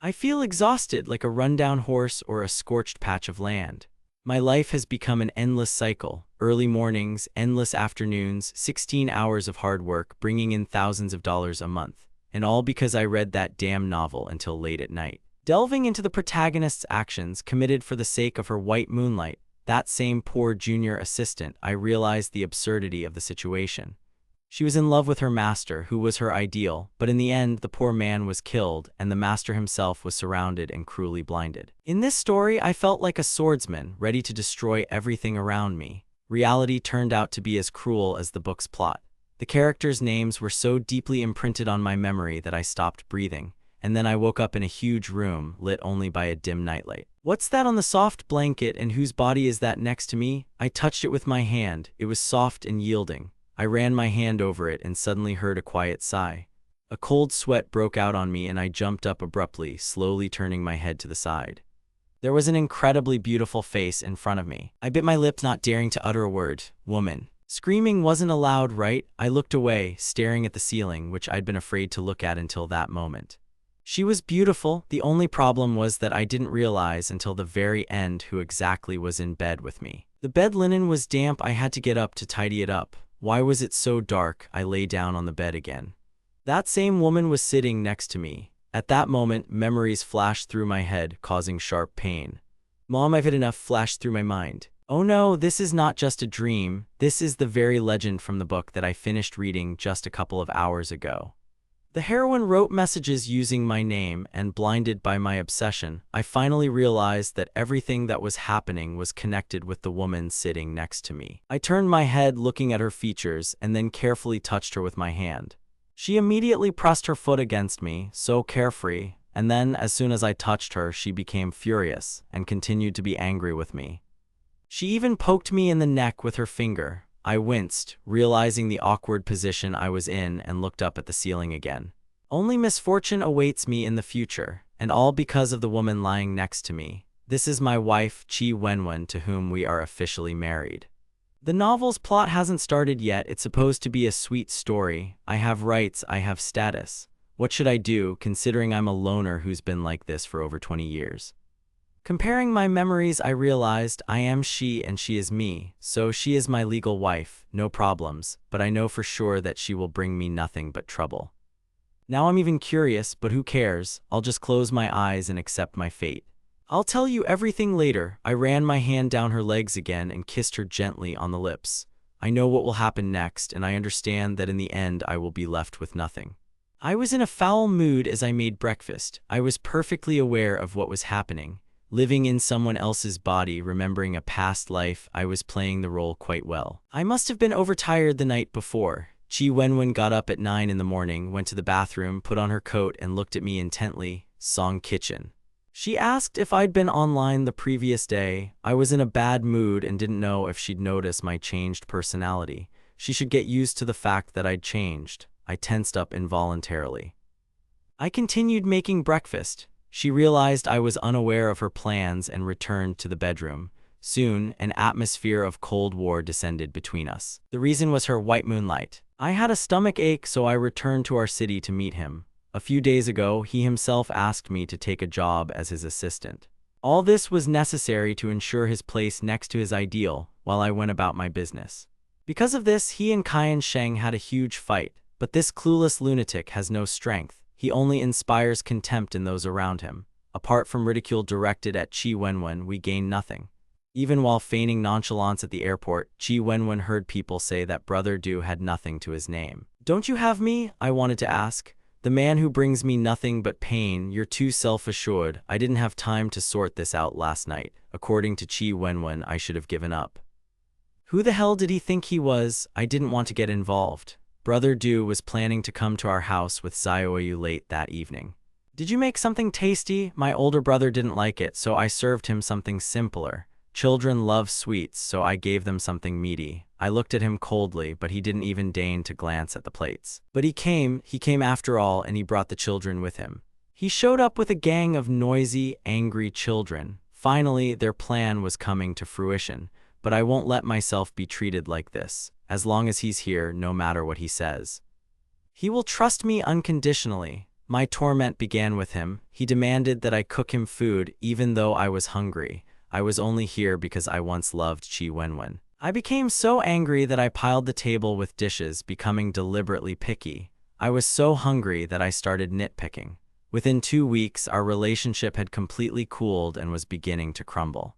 I feel exhausted like a rundown horse or a scorched patch of land. My life has become an endless cycle. Early mornings, endless afternoons, 16 hours of hard work, bringing in thousands of dollars a month. And all because I read that damn novel until late at night. Delving into the protagonist's actions committed for the sake of her white moonlight, that same poor junior assistant, I realized the absurdity of the situation. She was in love with her master, who was her ideal, but in the end, the poor man was killed, and the master himself was surrounded and cruelly blinded. In this story, I felt like a swordsman, ready to destroy everything around me. Reality turned out to be as cruel as the book's plot. The characters' names were so deeply imprinted on my memory that I stopped breathing, and then I woke up in a huge room, lit only by a dim nightlight. What's that on the soft blanket, and whose body is that next to me? I touched it with my hand. It was soft and yielding. I ran my hand over it and suddenly heard a quiet sigh. A cold sweat broke out on me and I jumped up abruptly, slowly turning my head to the side. There was an incredibly beautiful face in front of me. I bit my lips, not daring to utter a word. Woman. Screaming wasn't allowed, right? I looked away, staring at the ceiling, which I'd been afraid to look at until that moment. She was beautiful. The only problem was that I didn't realize until the very end who exactly was in bed with me. The bed linen was damp. I had to get up to tidy it up. Why was it so dark? I lay down on the bed again. That same woman was sitting next to me. At that moment, memories flashed through my head, causing sharp pain. Mom, I've had enough, flashed through my mind. Oh no, this is not just a dream. This is the very legend from the book that I finished reading just a couple of hours ago. The heroine wrote messages using my name, and blinded by my obsession, I finally realized that everything that was happening was connected with the woman sitting next to me. I turned my head, looking at her features, and then carefully touched her with my hand. She immediately pressed her foot against me, so carefree, and then, as soon as I touched her, she became furious and continued to be angry with me. She even poked me in the neck with her finger. I winced, realizing the awkward position I was in, and looked up at the ceiling again. Only misfortune awaits me in the future, and all because of the woman lying next to me. This is my wife, Chi Wenwen, to whom we are officially married. The novel's plot hasn't started yet. It's supposed to be a sweet story. I have rights, I have status. What should I do, considering I'm a loner who's been like this for over 20 years? Comparing my memories, I realized I am she and she is me, so she is my legal wife, no problems, but I know for sure that she will bring me nothing but trouble. Now I'm even curious, but who cares? I'll just close my eyes and accept my fate. I'll tell you everything later. I ran my hand down her legs again and kissed her gently on the lips. I know what will happen next, and I understand that in the end I will be left with nothing. I was in a foul mood as I made breakfast. I was perfectly aware of what was happening. Living in someone else's body, remembering a past life, I was playing the role quite well. I must have been overtired the night before. Chi Wenwen got up at 9 in the morning, went to the bathroom, put on her coat, and looked at me intently. Song kitchen. She asked if I'd been online the previous day. I was in a bad mood and didn't know if she'd notice my changed personality. She should get used to the fact that I'd changed. I tensed up involuntarily. I continued making breakfast. She realized I was unaware of her plans and returned to the bedroom. Soon, an atmosphere of Cold War descended between us. The reason was her white moonlight. I had a stomach ache, so I returned to our city to meet him. A few days ago, he himself asked me to take a job as his assistant. All this was necessary to ensure his place next to his ideal while I went about my business. Because of this, he and Qian Sheng had a huge fight, but this clueless lunatic has no strength. He only inspires contempt in those around him. Apart from ridicule directed at Chi Wenwen, we gain nothing. Even while feigning nonchalance at the airport, Chi Wenwen heard people say that Brother Du had nothing to his name. Don't you have me? I wanted to ask. The man who brings me nothing but pain. You're too self-assured. I didn't have time to sort this out last night. According to Chi Wenwen, I should have given up. Who the hell did he think he was? I didn't want to get involved. Brother Du was planning to come to our house with Xiaoyu late that evening. Did you make something tasty? My older brother didn't like it, so I served him something simpler. Children love sweets, so I gave them something meaty. I looked at him coldly, but he didn't even deign to glance at the plates. But he came after all, and he brought the children with him. He showed up with a gang of noisy, angry children. Finally, their plan was coming to fruition. But I won't let myself be treated like this. As long as he's here, no matter what he says. He will trust me unconditionally. My torment began with him. He demanded that I cook him food even though I was hungry. I was only here because I once loved Chi Wenwen. I became so angry that I piled the table with dishes, becoming deliberately picky. I was so hungry that I started nitpicking. Within 2 weeks, our relationship had completely cooled and was beginning to crumble.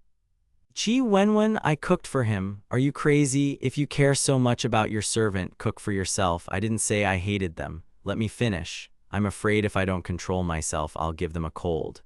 Chi Wenwen, I cooked for him. Are you crazy? If you care so much about your servant, cook for yourself. I didn't say I hated them. Let me finish. I'm afraid if I don't control myself, I'll give them a cold.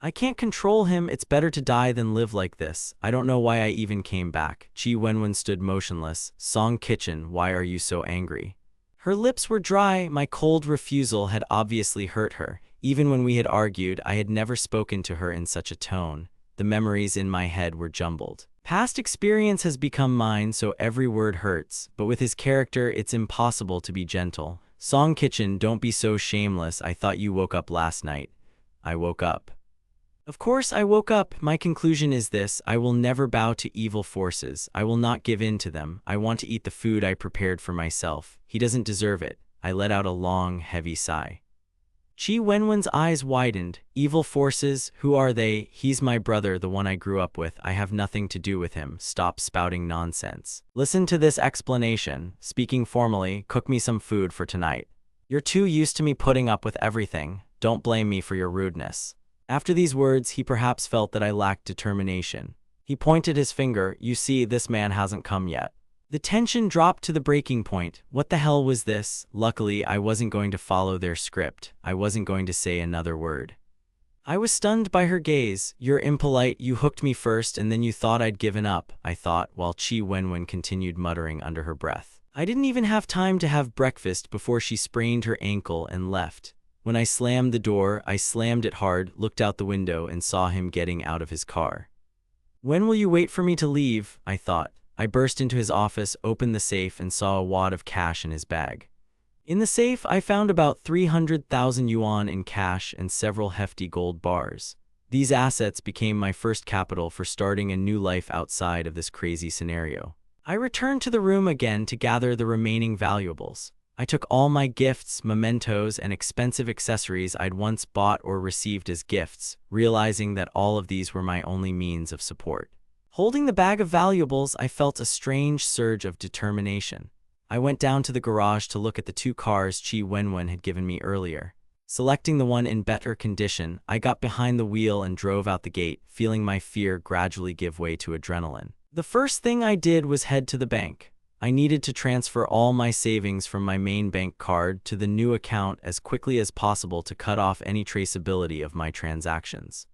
I can't control him. It's better to die than live like this. I don't know why I even came back. Chi Wenwen stood motionless. Song Kitchen, why are you so angry? Her lips were dry. My cold refusal had obviously hurt her. Even when we had argued, I had never spoken to her in such a tone. The memories in my head were jumbled. Past experience has become mine, so every word hurts. But with his character, it's impossible to be gentle. Song Kitchen, don't be so shameless. I thought you woke up last night. I woke up. Of course I woke up. My conclusion is this: I will never bow to evil forces. I will not give in to them. I want to eat the food I prepared for myself. He doesn't deserve it. I let out a long, heavy sigh. Chi Wenwen's eyes widened. Evil forces? Who are they? He's my brother, the one I grew up with. I have nothing to do with him. Stop spouting nonsense. Listen to this explanation. Speaking formally, cook me some food for tonight. You're too used to me putting up with everything. Don't blame me for your rudeness. After these words, he perhaps felt that I lacked determination. He pointed his finger. You see, this man hasn't come yet. The tension dropped to the breaking point. What the hell was this? Luckily, I wasn't going to follow their script. I wasn't going to say another word. I was stunned by her gaze. You're impolite. You hooked me first, and then you thought I'd given up, I thought, while Chi Wenwen continued muttering under her breath. I didn't even have time to have breakfast before she sprained her ankle and left. When I slammed the door, I slammed it hard, looked out the window, and saw him getting out of his car. When will you wait for me to leave? I thought. I burst into his office, opened the safe, and saw a wad of cash in his bag. In the safe, I found about 300,000 yuan in cash and several hefty gold bars. These assets became my first capital for starting a new life outside of this crazy scenario. I returned to the room again to gather the remaining valuables. I took all my gifts, mementos, and expensive accessories I'd once bought or received as gifts, realizing that all of these were my only means of support. Holding the bag of valuables, I felt a strange surge of determination. I went down to the garage to look at the 2 cars Chi Wenwen had given me earlier. Selecting the one in better condition, I got behind the wheel and drove out the gate, feeling my fear gradually give way to adrenaline. The first thing I did was head to the bank. I needed to transfer all my savings from my main bank card to the new account as quickly as possible to cut off any traceability of my transactions.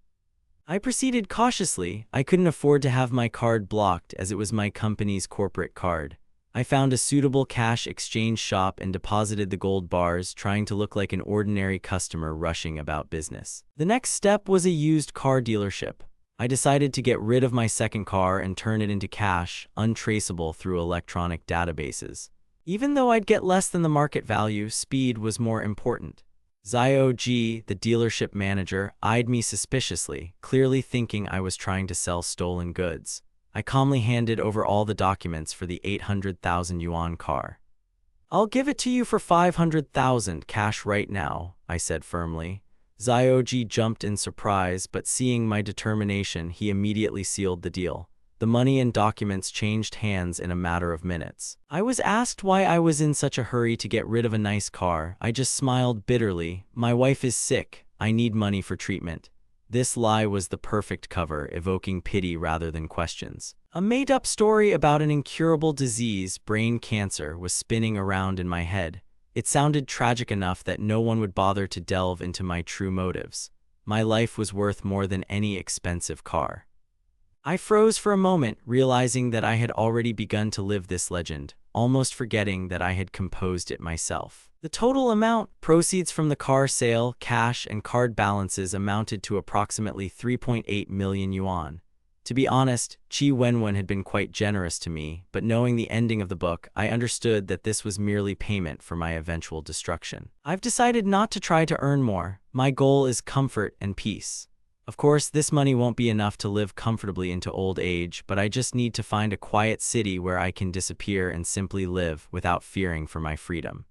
I proceeded cautiously. I couldn't afford to have my card blocked as it was my company's corporate card. I found a suitable cash exchange shop and deposited the gold bars, trying to look like an ordinary customer rushing about business. The next step was a used car dealership. I decided to get rid of my second car and turn it into cash, untraceable through electronic databases. Even though I'd get less than the market value, speed was more important. Zio Ji, the dealership manager, eyed me suspiciously, clearly thinking I was trying to sell stolen goods. I calmly handed over all the documents for the 800,000 yuan car. I'll give it to you for 500,000 cash right now, I said firmly. Zio Ji jumped in surprise, but seeing my determination, he immediately sealed the deal. The money and documents changed hands in a matter of minutes. I was asked why I was in such a hurry to get rid of a nice car. I just smiled bitterly. My wife is sick. I need money for treatment. This lie was the perfect cover, evoking pity rather than questions. A made-up story about an incurable disease, brain cancer, was spinning around in my head. It sounded tragic enough that no one would bother to delve into my true motives. My life was worth more than any expensive car. I froze for a moment, realizing that I had already begun to live this legend, almost forgetting that I had composed it myself. The total amount, proceeds from the car sale, cash, and card balances amounted to approximately 3.8 million yuan. To be honest, Chi Wenwen had been quite generous to me, but knowing the ending of the book, I understood that this was merely payment for my eventual destruction. I've decided not to try to earn more. My goal is comfort and peace. Of course, this money won't be enough to live comfortably into old age, but I just need to find a quiet city where I can disappear and simply live without fearing for my freedom.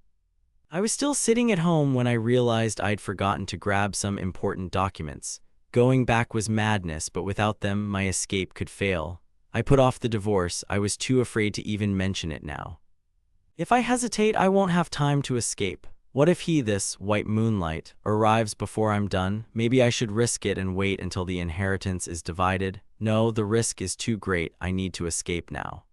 I was still sitting at home when I realized I'd forgotten to grab some important documents. Going back was madness, but without them, my escape could fail. I put off the divorce. I was too afraid to even mention it now. If I hesitate, I won't have time to escape. What if this white moonlight, arrives before I'm done? Maybe I should risk it and wait until the inheritance is divided. No, the risk is too great. I need to escape now.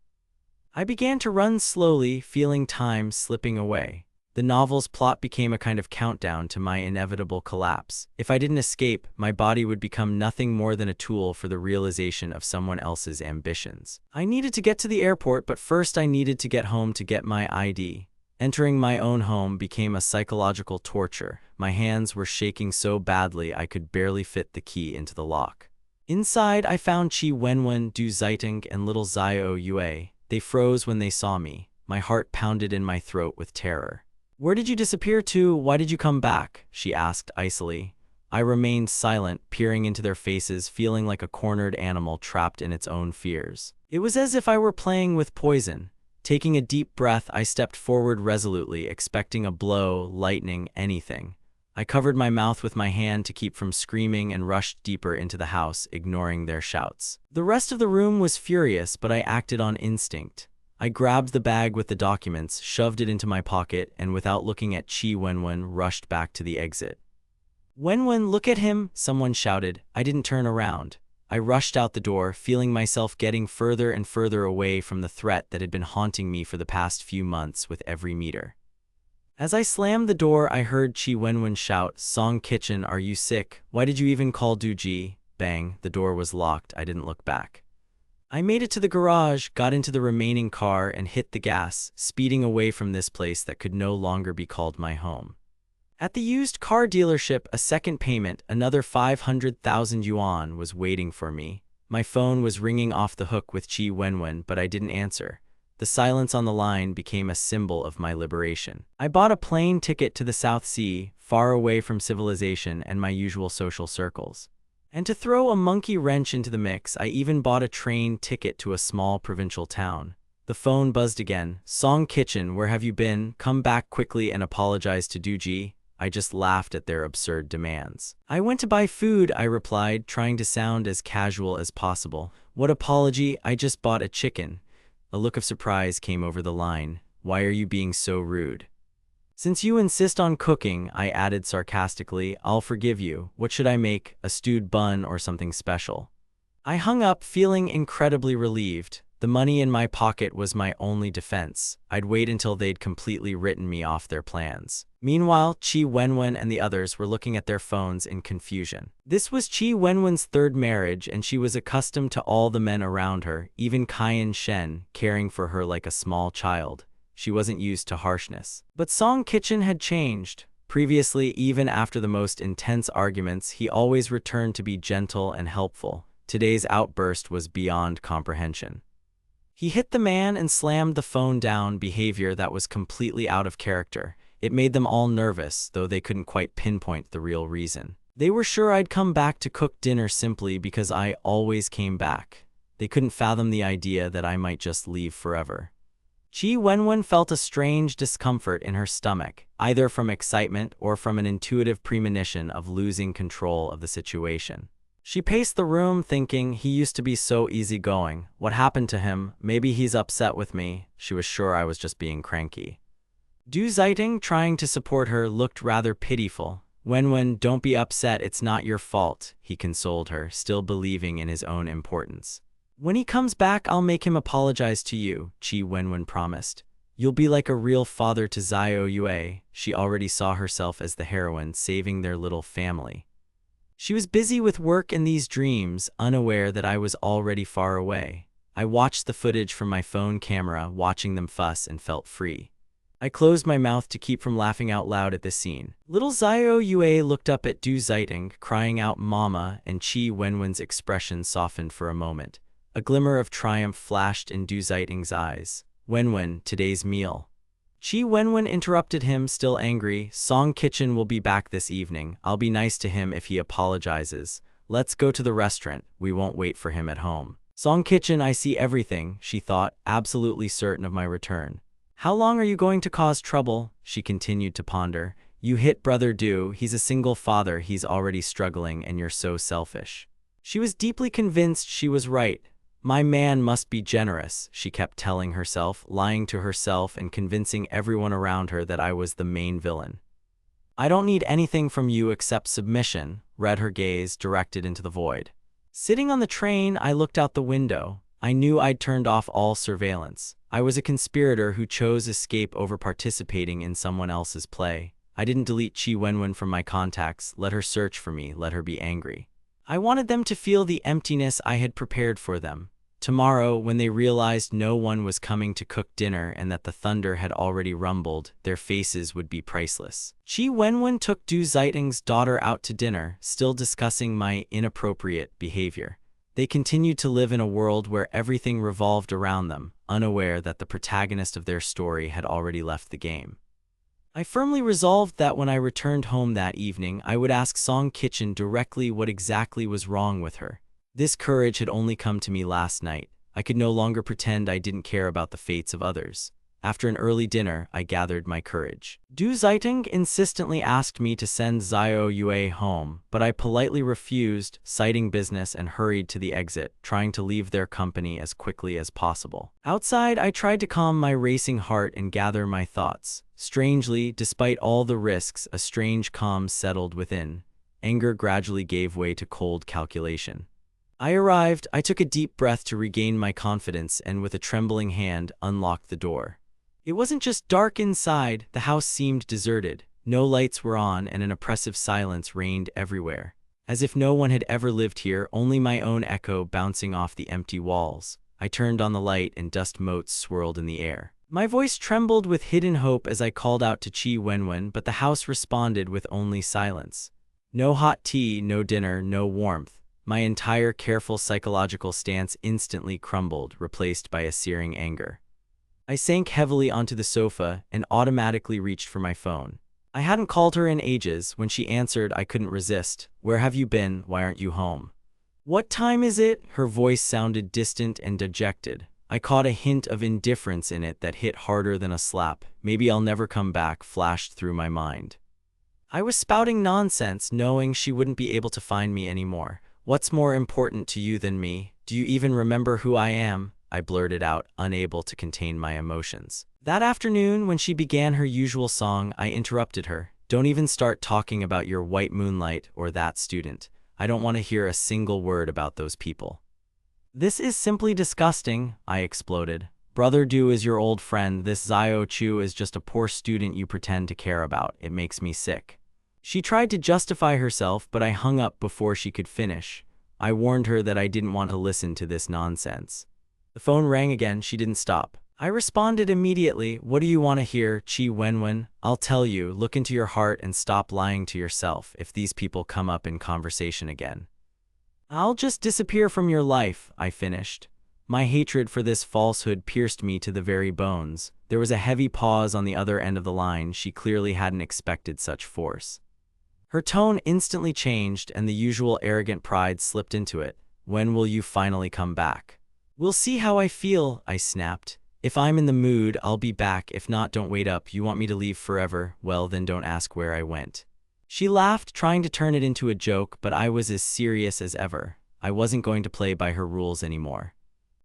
I began to run slowly, feeling time slipping away. The novel's plot became a kind of countdown to my inevitable collapse. If I didn't escape, my body would become nothing more than a tool for the realization of someone else's ambitions. I needed to get to the airport, but first I needed to get home to get my ID. Entering my own home became a psychological torture. My hands were shaking so badly I could barely fit the key into the lock. Inside, I found Chi Wenwen, Du Zaiting, and little Zio Yue. They froze when they saw me. My heart pounded in my throat with terror. "Where did you disappear to? Why did you come back?" she asked icily. I remained silent, peering into their faces, feeling like a cornered animal trapped in its own fears. It was as if I were playing with poison. Taking a deep breath, I stepped forward resolutely, expecting a blow, lightning, anything. I covered my mouth with my hand to keep from screaming and rushed deeper into the house, ignoring their shouts. The rest of the room was furious, but I acted on instinct. I grabbed the bag with the documents, shoved it into my pocket, and without looking at Chi Wenwen, rushed back to the exit. "Wenwen, look at him!" someone shouted. I didn't turn around. I rushed out the door, feeling myself getting further and further away from the threat that had been haunting me for the past few months with every meter. As I slammed the door, I heard Chi Wenwen shout, "Song Kitchen, are you sick? Why did you even call Duji?" Bang, the door was locked. I didn't look back. I made it to the garage, got into the remaining car, and hit the gas, speeding away from this place that could no longer be called my home. At the used car dealership, a second payment, another 500,000 yuan, was waiting for me. My phone was ringing off the hook with Chi Wenwen, but I didn't answer. The silence on the line became a symbol of my liberation. I bought a plane ticket to the South Sea, far away from civilization and my usual social circles. And to throw a monkey wrench into the mix, I even bought a train ticket to a small provincial town. The phone buzzed again. "Song Kitchen, where have you been? Come back quickly and apologize to Duji." I just laughed at their absurd demands. "I went to buy food," I replied, trying to sound as casual as possible. "What apology? I just bought a chicken." A look of surprise came over the line. "Why are you being so rude?" "Since you insist on cooking," I added sarcastically, "I'll forgive you. What should I make? A stewed bun or something special?" I hung up, feeling incredibly relieved. The money in my pocket was my only defense. I'd wait until they'd completely written me off their plans. Meanwhile, Chi Wenwen and the others were looking at their phones in confusion. This was Chi Wenwen's third marriage, and she was accustomed to all the men around her, even Kaiyan Shen, caring for her like a small child. She wasn't used to harshness. But Song Kitchen had changed. Previously, even after the most intense arguments, he always returned to be gentle and helpful. Today's outburst was beyond comprehension. He hit the man and slammed the phone down, behavior that was completely out of character. It made them all nervous, though they couldn't quite pinpoint the real reason. They were sure I'd come back to cook dinner simply because I always came back. They couldn't fathom the idea that I might just leave forever. Chi Wenwen felt a strange discomfort in her stomach, either from excitement or from an intuitive premonition of losing control of the situation. She paced the room thinking, he used to be so easygoing. What happened to him? Maybe he's upset with me. She was sure I was just being cranky. Du Zaiting, trying to support her, looked rather pitiful. "Wenwen, don't be upset, it's not your fault," he consoled her, still believing in his own importance. "When he comes back, I'll make him apologize to you," Chi Wenwen promised. "You'll be like a real father to Zio Yue." She already saw herself as the heroine, saving their little family. She was busy with work and these dreams, unaware that I was already far away. I watched the footage from my phone camera, watching them fuss, and felt free. I closed my mouth to keep from laughing out loud at this scene. Little Zio Yue looked up at Du Zaiting, crying out "Mama," and Chi Wenwen's expression softened for a moment. A glimmer of triumph flashed in Du Zaiting's eyes. "Wenwen, today's meal." Chi Wenwen interrupted him, still angry. "Song Kitchen will be back this evening. I'll be nice to him if he apologizes. Let's go to the restaurant. We won't wait for him at home." Song Kitchen, I see everything, she thought, absolutely certain of my return. How long are you going to cause trouble? She continued to ponder. You hit Brother Do, he's a single father, he's already struggling, and you're so selfish. She was deeply convinced she was right. My man must be generous, she kept telling herself, lying to herself and convincing everyone around her that I was the main villain. I don't need anything from you except submission, read her gaze, directed into the void. Sitting on the train, I looked out the window. I knew I'd turned off all surveillance. I was a conspirator who chose escape over participating in someone else's play. I didn't delete Chi Wenwen from my contacts, let her search for me, let her be angry. I wanted them to feel the emptiness I had prepared for them. Tomorrow, when they realized no one was coming to cook dinner and that the thunder had already rumbled, their faces would be priceless. Chi Wenwen took Du Zaiting's daughter out to dinner, still discussing my inappropriate behavior. They continued to live in a world where everything revolved around them, unaware that the protagonist of their story had already left the game. I firmly resolved that when I returned home that evening, I would ask Song Kitchen directly what exactly was wrong with her. This courage had only come to me last night. I could no longer pretend I didn't care about the fates of others. After an early dinner, I gathered my courage. Du Zaiting insistently asked me to send Xiao Yue home, but I politely refused, citing business, and hurried to the exit, trying to leave their company as quickly as possible. Outside, I tried to calm my racing heart and gather my thoughts. Strangely, despite all the risks, a strange calm settled within. Anger gradually gave way to cold calculation. I arrived, I took a deep breath to regain my confidence and with a trembling hand unlocked the door. It wasn't just dark inside, the house seemed deserted. No lights were on and an oppressive silence reigned everywhere. As if no one had ever lived here, only my own echo bouncing off the empty walls. I turned on the light and dust motes swirled in the air. My voice trembled with hidden hope as I called out to Chi Wenwen, but the house responded with only silence. No hot tea, no dinner, no warmth. My entire careful psychological stance instantly crumbled, replaced by a searing anger. I sank heavily onto the sofa and automatically reached for my phone. I hadn't called her in ages. When she answered, I couldn't resist. Where have you been? Why aren't you home? What time is it? Her voice sounded distant and dejected. I caught a hint of indifference in it that hit harder than a slap. Maybe I'll never come back flashed through my mind. I was spouting nonsense, knowing she wouldn't be able to find me anymore. What's more important to you than me? Do you even remember who I am? I blurted out, unable to contain my emotions. That afternoon, when she began her usual song, I interrupted her. Don't even start talking about your white moonlight or that student. I don't want to hear a single word about those people. This is simply disgusting, I exploded. Brother Du is your old friend. This Xiao Chu is just a poor student you pretend to care about. It makes me sick. She tried to justify herself, but I hung up before she could finish. I warned her that I didn't want to listen to this nonsense. The phone rang again. She didn't stop. I responded immediately. What do you want to hear, Chi Wenwen? I'll tell you, look into your heart and stop lying to yourself if these people come up in conversation again. I'll just disappear from your life, I finished. My hatred for this falsehood pierced me to the very bones. There was a heavy pause on the other end of the line. She clearly hadn't expected such force. Her tone instantly changed and the usual arrogant pride slipped into it. When will you finally come back? We'll see how I feel, I snapped. If I'm in the mood, I'll be back. If not, don't wait up. You want me to leave forever? Well, then don't ask where I went. She laughed, trying to turn it into a joke, but I was as serious as ever. I wasn't going to play by her rules anymore.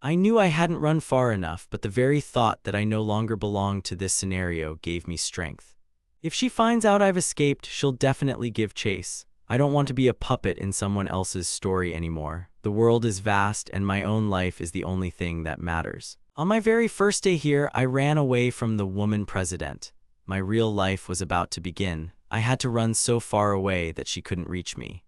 I knew I hadn't run far enough, but the very thought that I no longer belonged to this scenario gave me strength. If she finds out I've escaped, she'll definitely give chase. I don't want to be a puppet in someone else's story anymore. The world is vast, and my own life is the only thing that matters. On my very first day here, I ran away from the woman president. My real life was about to begin. I had to run so far away that she couldn't reach me.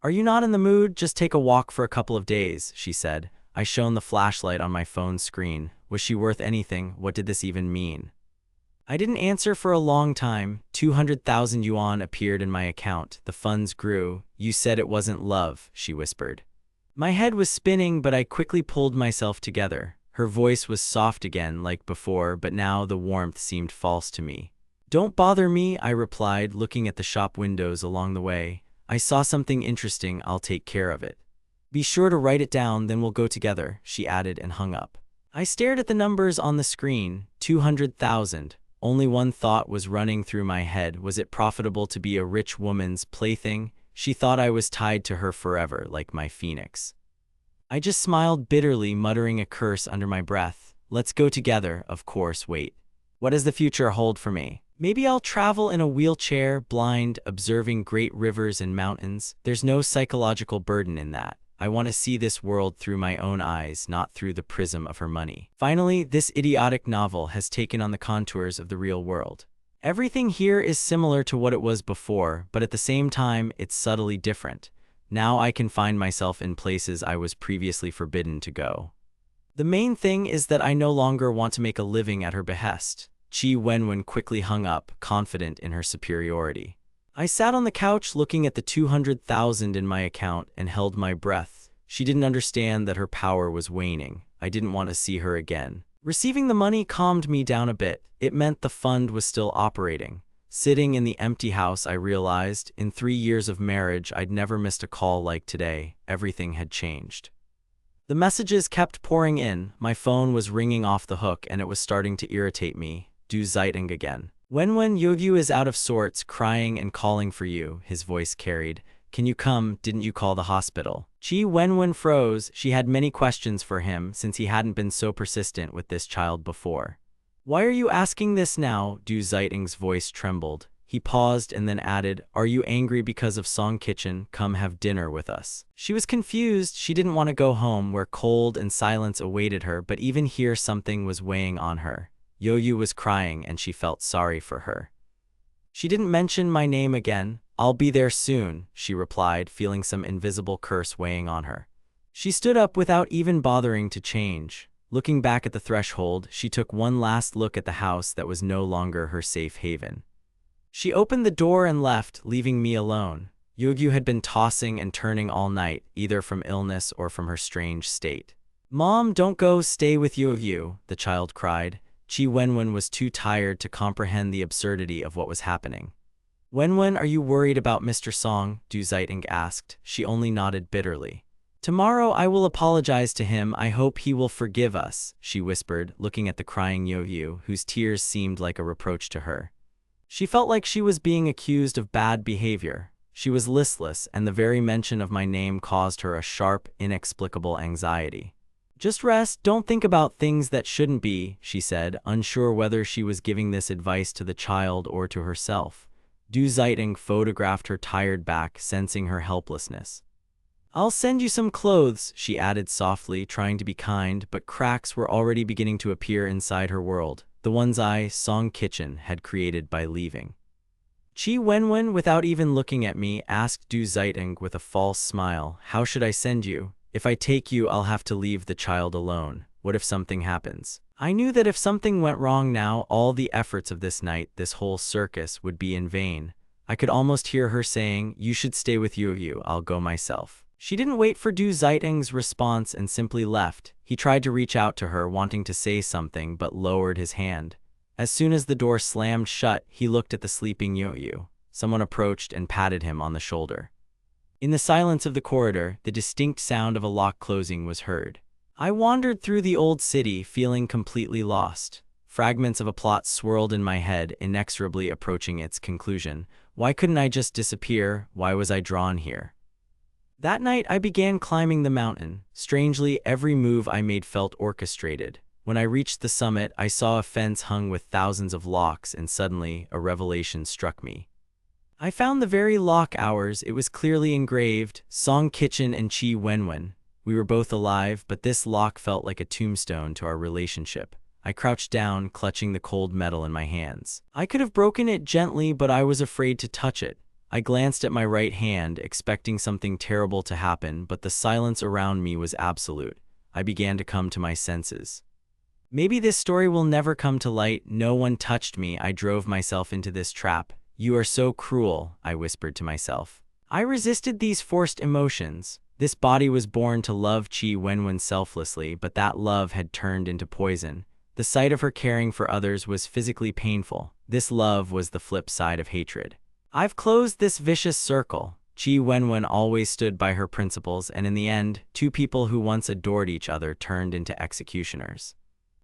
Are you not in the mood? Just take a walk for a couple of days, she said. I shone the flashlight on my phone screen. Was she worth anything? What did this even mean? I didn't answer for a long time. 200,000 yuan appeared in my account. The funds grew. You said it wasn't love, she whispered. My head was spinning, but I quickly pulled myself together. Her voice was soft again, like before, but now the warmth seemed false to me. Don't bother me, I replied, looking at the shop windows along the way. I saw something interesting. I'll take care of it. Be sure to write it down, then we'll go together, she added and hung up. I stared at the numbers on the screen, 200,000. Only one thought was running through my head. Was it profitable to be a rich woman's plaything? She thought I was tied to her forever, like my phoenix. I just smiled bitterly, muttering a curse under my breath. Let's go together, of course. Wait. What does the future hold for me? Maybe I'll travel in a wheelchair, blind, observing great rivers and mountains. There's no psychological burden in that. I want to see this world through my own eyes, not through the prism of her money. Finally, this idiotic novel has taken on the contours of the real world. Everything here is similar to what it was before, but at the same time, it's subtly different. Now I can find myself in places I was previously forbidden to go. The main thing is that I no longer want to make a living at her behest. Chi Wenwen quickly hung up, confident in her superiority. I sat on the couch looking at the 200,000 in my account and held my breath. She didn't understand that her power was waning. I didn't want to see her again. Receiving the money calmed me down a bit. It meant the fund was still operating. Sitting in the empty house, I realized, in 3 years of marriage, I'd never missed a call like today. Everything had changed. The messages kept pouring in. My phone was ringing off the hook, and it was starting to irritate me. Du Zeitung again. Wenwen Yogyu is out of sorts, crying and calling for you, his voice carried. Can you come? Didn't you call the hospital? Chi Wenwen froze. She had many questions for him, since he hadn't been so persistent with this child before. Why are you asking this now? Du Zeitung's voice trembled. He paused and then added, Are you angry because of Song Kitchen? Come have dinner with us. She was confused. She didn't want to go home, where cold and silence awaited her, but even here something was weighing on her. Yoyu was crying, and she felt sorry for her. She didn't mention my name again. I'll be there soon, she replied, feeling some invisible curse weighing on her. She stood up without even bothering to change. Looking back at the threshold, she took one last look at the house that was no longer her safe haven. She opened the door and left, leaving me alone. Yogyu had been tossing and turning all night, either from illness or from her strange state. Mom, don't go, stay with Yogyu, the child cried. Chi Wenwen was too tired to comprehend the absurdity of what was happening. Wenwen, are you worried about Mr. Song? Du Zeitung asked. She only nodded bitterly. Tomorrow I will apologize to him. I hope he will forgive us, she whispered, looking at the crying Yoyu, whose tears seemed like a reproach to her. She felt like she was being accused of bad behavior. She was listless, and the very mention of my name caused her a sharp, inexplicable anxiety. Just rest, don't think about things that shouldn't be, she said, unsure whether she was giving this advice to the child or to herself. Du Zeitung photographed her tired back, sensing her helplessness. I'll send you some clothes, she added softly, trying to be kind, but cracks were already beginning to appear inside her world, the ones I, Song Kitchen, had created by leaving. Chi Wenwen, without even looking at me, asked Du Zeitung with a false smile, How should I send you? If I take you, I'll have to leave the child alone. What if something happens? I knew that if something went wrong now, all the efforts of this night, this whole circus, would be in vain. I could almost hear her saying, You should stay with Yoyu, I'll go myself. She didn't wait for Du Zeitung's response and simply left. He tried to reach out to her, wanting to say something, but lowered his hand. As soon as the door slammed shut, he looked at the sleeping Yoyu. Someone approached and patted him on the shoulder. In the silence of the corridor, the distinct sound of a lock closing was heard. I wandered through the old city, feeling completely lost. Fragments of a plot swirled in my head, inexorably approaching its conclusion. Why couldn't I just disappear? Why was I drawn here? That night, I began climbing the mountain. Strangely, every move I made felt orchestrated. When I reached the summit, I saw a fence hung with thousands of locks, and suddenly, a revelation struck me. I found the very lock ours. It was clearly engraved, Song Kitchen and Chi Wenwen. We were both alive, but this lock felt like a tombstone to our relationship. I crouched down, clutching the cold metal in my hands. I could have broken it gently, but I was afraid to touch it. I glanced at my right hand, expecting something terrible to happen, but the silence around me was absolute. I began to come to my senses. Maybe this story will never come to light. No one touched me. I drove myself into this trap. You are so cruel, I whispered to myself. I resisted these forced emotions. This body was born to love Chi Wenwen selflessly, but that love had turned into poison. The sight of her caring for others was physically painful. This love was the flip side of hatred. I've closed this vicious circle. Chi Wenwen always stood by her principles, and in the end, two people who once adored each other turned into executioners.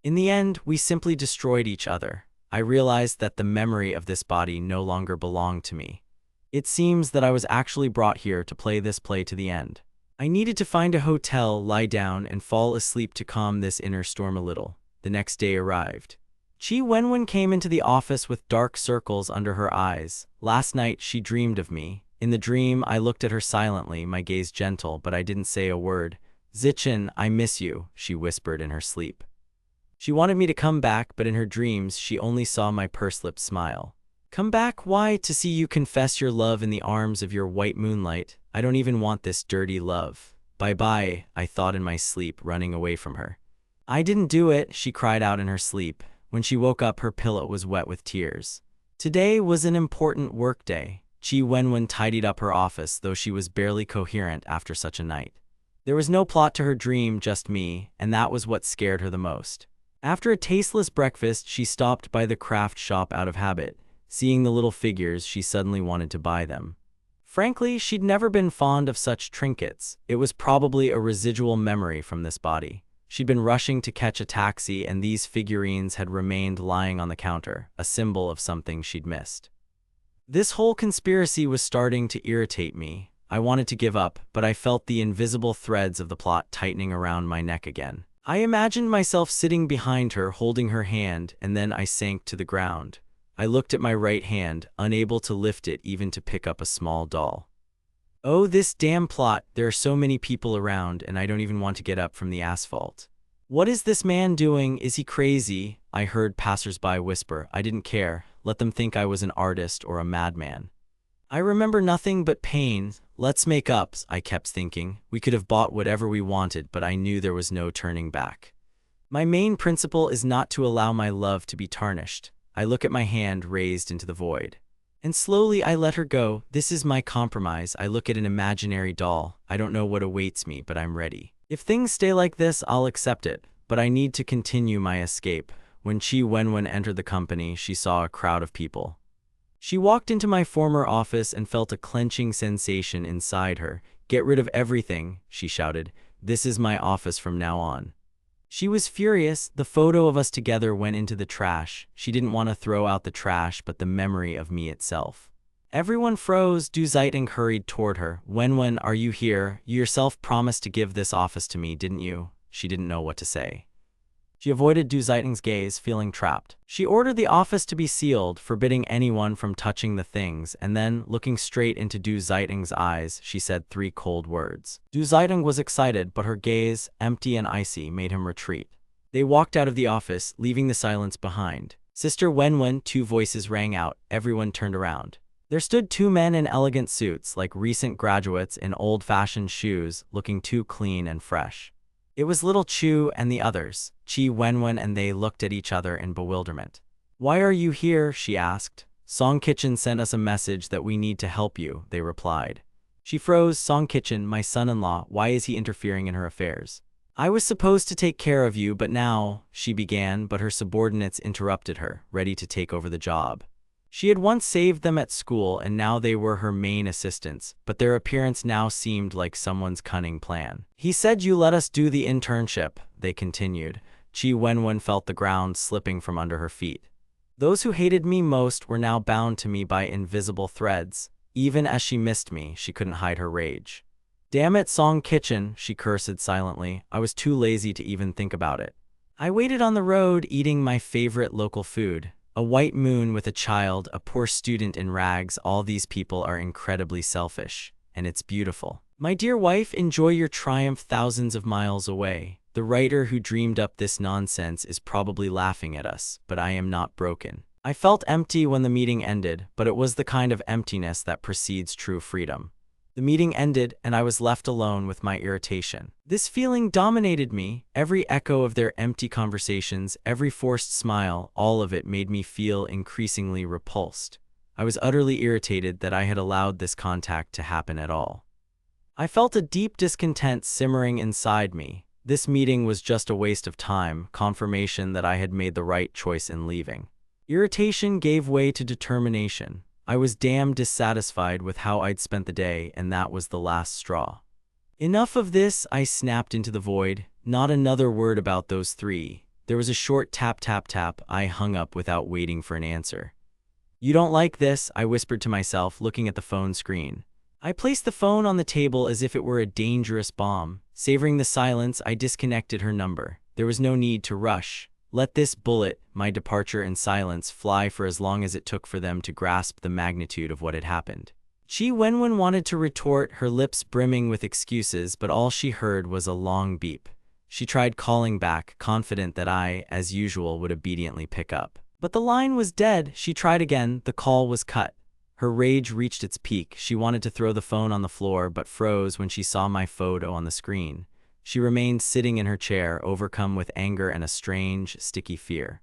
In the end, we simply destroyed each other. I realized that the memory of this body no longer belonged to me. It seems that I was actually brought here to play this play to the end. I needed to find a hotel, lie down, and fall asleep to calm this inner storm a little. The next day arrived. Chi Wenwen came into the office with dark circles under her eyes. Last night, she dreamed of me. In the dream, I looked at her silently, my gaze gentle, but I didn't say a word. "Zichen, I miss you," she whispered in her sleep. She wanted me to come back, but in her dreams, she only saw my pursed-lipped smile. "Come back? Why? To see you confess your love in the arms of your white moonlight. I don't even want this dirty love. Bye-bye," I thought in my sleep, running away from her. "I didn't do it," she cried out in her sleep. When she woke up, her pillow was wet with tears. Today was an important work day. Chi Wenwen tidied up her office, though she was barely coherent after such a night. There was no plot to her dream, just me, and that was what scared her the most. After a tasteless breakfast, she stopped by the craft shop out of habit. Seeing the little figures, she suddenly wanted to buy them. Frankly, she'd never been fond of such trinkets. It was probably a residual memory from this body. She'd been rushing to catch a taxi, and these figurines had remained lying on the counter, a symbol of something she'd missed. This whole conspiracy was starting to irritate me. I wanted to give up, but I felt the invisible threads of the plot tightening around my neck again. I imagined myself sitting behind her, holding her hand, and then I sank to the ground. I looked at my right hand, unable to lift it even to pick up a small doll. Oh, this damn plot, there are so many people around, and I don't even want to get up from the asphalt. "What is this man doing? Is he crazy?" I heard passers-by whisper. I didn't care. Let them think I was an artist or a madman. I remember nothing but pain. Let's make up, I kept thinking. We could have bought whatever we wanted, but I knew there was no turning back. My main principle is not to allow my love to be tarnished. I look at my hand raised into the void. And slowly I let her go. This is my compromise. I look at an imaginary doll. I don't know what awaits me, but I'm ready. If things stay like this, I'll accept it, but I need to continue my escape. When Chi Wenwen entered the company, she saw a crowd of people. She walked into my former office and felt a clenching sensation inside her. "Get rid of everything," she shouted. "This is my office from now on." She was furious. The photo of us together went into the trash. She didn't want to throw out the trash, but the memory of me itself. Everyone froze. Du Zaiting hurried toward her. "Wenwen, are you here? You yourself promised to give this office to me, didn't you?" She didn't know what to say. She avoided Du Zaiting's gaze, feeling trapped. She ordered the office to be sealed, forbidding anyone from touching the things, and then, looking straight into Du Zaiting's eyes, she said 3 cold words. Du Zaiting was excited, but her gaze, empty and icy, made him retreat. They walked out of the office, leaving the silence behind. "Sister Wenwen," 2 voices rang out. Everyone turned around. There stood 2 men in elegant suits, like recent graduates in old-fashioned shoes, looking too clean and fresh. It was little Chu and the others. Chi Wenwen and they looked at each other in bewilderment. "Why are you here?" she asked. "Song Kitchen sent us a message that we need to help you," they replied. She froze. "Song Kitchen, my son-in-law, why is he interfering in her affairs?" "I was supposed to take care of you, but now," she began, but her subordinates interrupted her, ready to take over the job. She had once saved them at school, and now they were her main assistants, but their appearance now seemed like someone's cunning plan. "He said you let us do the internship," they continued. Chi Wenwen felt the ground slipping from under her feet. Those who hated me most were now bound to me by invisible threads. Even as she missed me, she couldn't hide her rage. "Damn it, Song Kitchen," she cursed silently. I was too lazy to even think about it. I waited on the road, eating my favorite local food. A white moon with a child, a poor student in rags, all these people are incredibly selfish, and it's beautiful. My dear wife, enjoy your triumph thousands of miles away. The writer who dreamed up this nonsense is probably laughing at us, but I am not broken. I felt empty when the meeting ended, but it was the kind of emptiness that precedes true freedom. The meeting ended, and I was left alone with my irritation. This feeling dominated me. Every echo of their empty conversations, every forced smile, all of it made me feel increasingly repulsed. I was utterly irritated that I had allowed this contact to happen at all. I felt a deep discontent simmering inside me. This meeting was just a waste of time, confirmation that I had made the right choice in leaving. Irritation gave way to determination. I was damn dissatisfied with how I'd spent the day, and that was the last straw. "Enough of this," I snapped into the void. "Not another word about those 3. There was a short tap tap tap. I hung up without waiting for an answer. You don't like this, I whispered to myself, looking at the phone screen. I placed the phone on the table as if it were a dangerous bomb. Savoring the silence, I disconnected her number. There was no need to rush. Let this bullet, my departure in silence, fly for as long as it took for them to grasp the magnitude of what had happened. Chi Wenwen wanted to retort, her lips brimming with excuses, but all she heard was a long beep. She tried calling back, confident that I, as usual, would obediently pick up. But the line was dead. She tried again. The call was cut. Her rage reached its peak. She wanted to throw the phone on the floor, but froze when she saw my photo on the screen. She remained sitting in her chair, overcome with anger and a strange, sticky fear.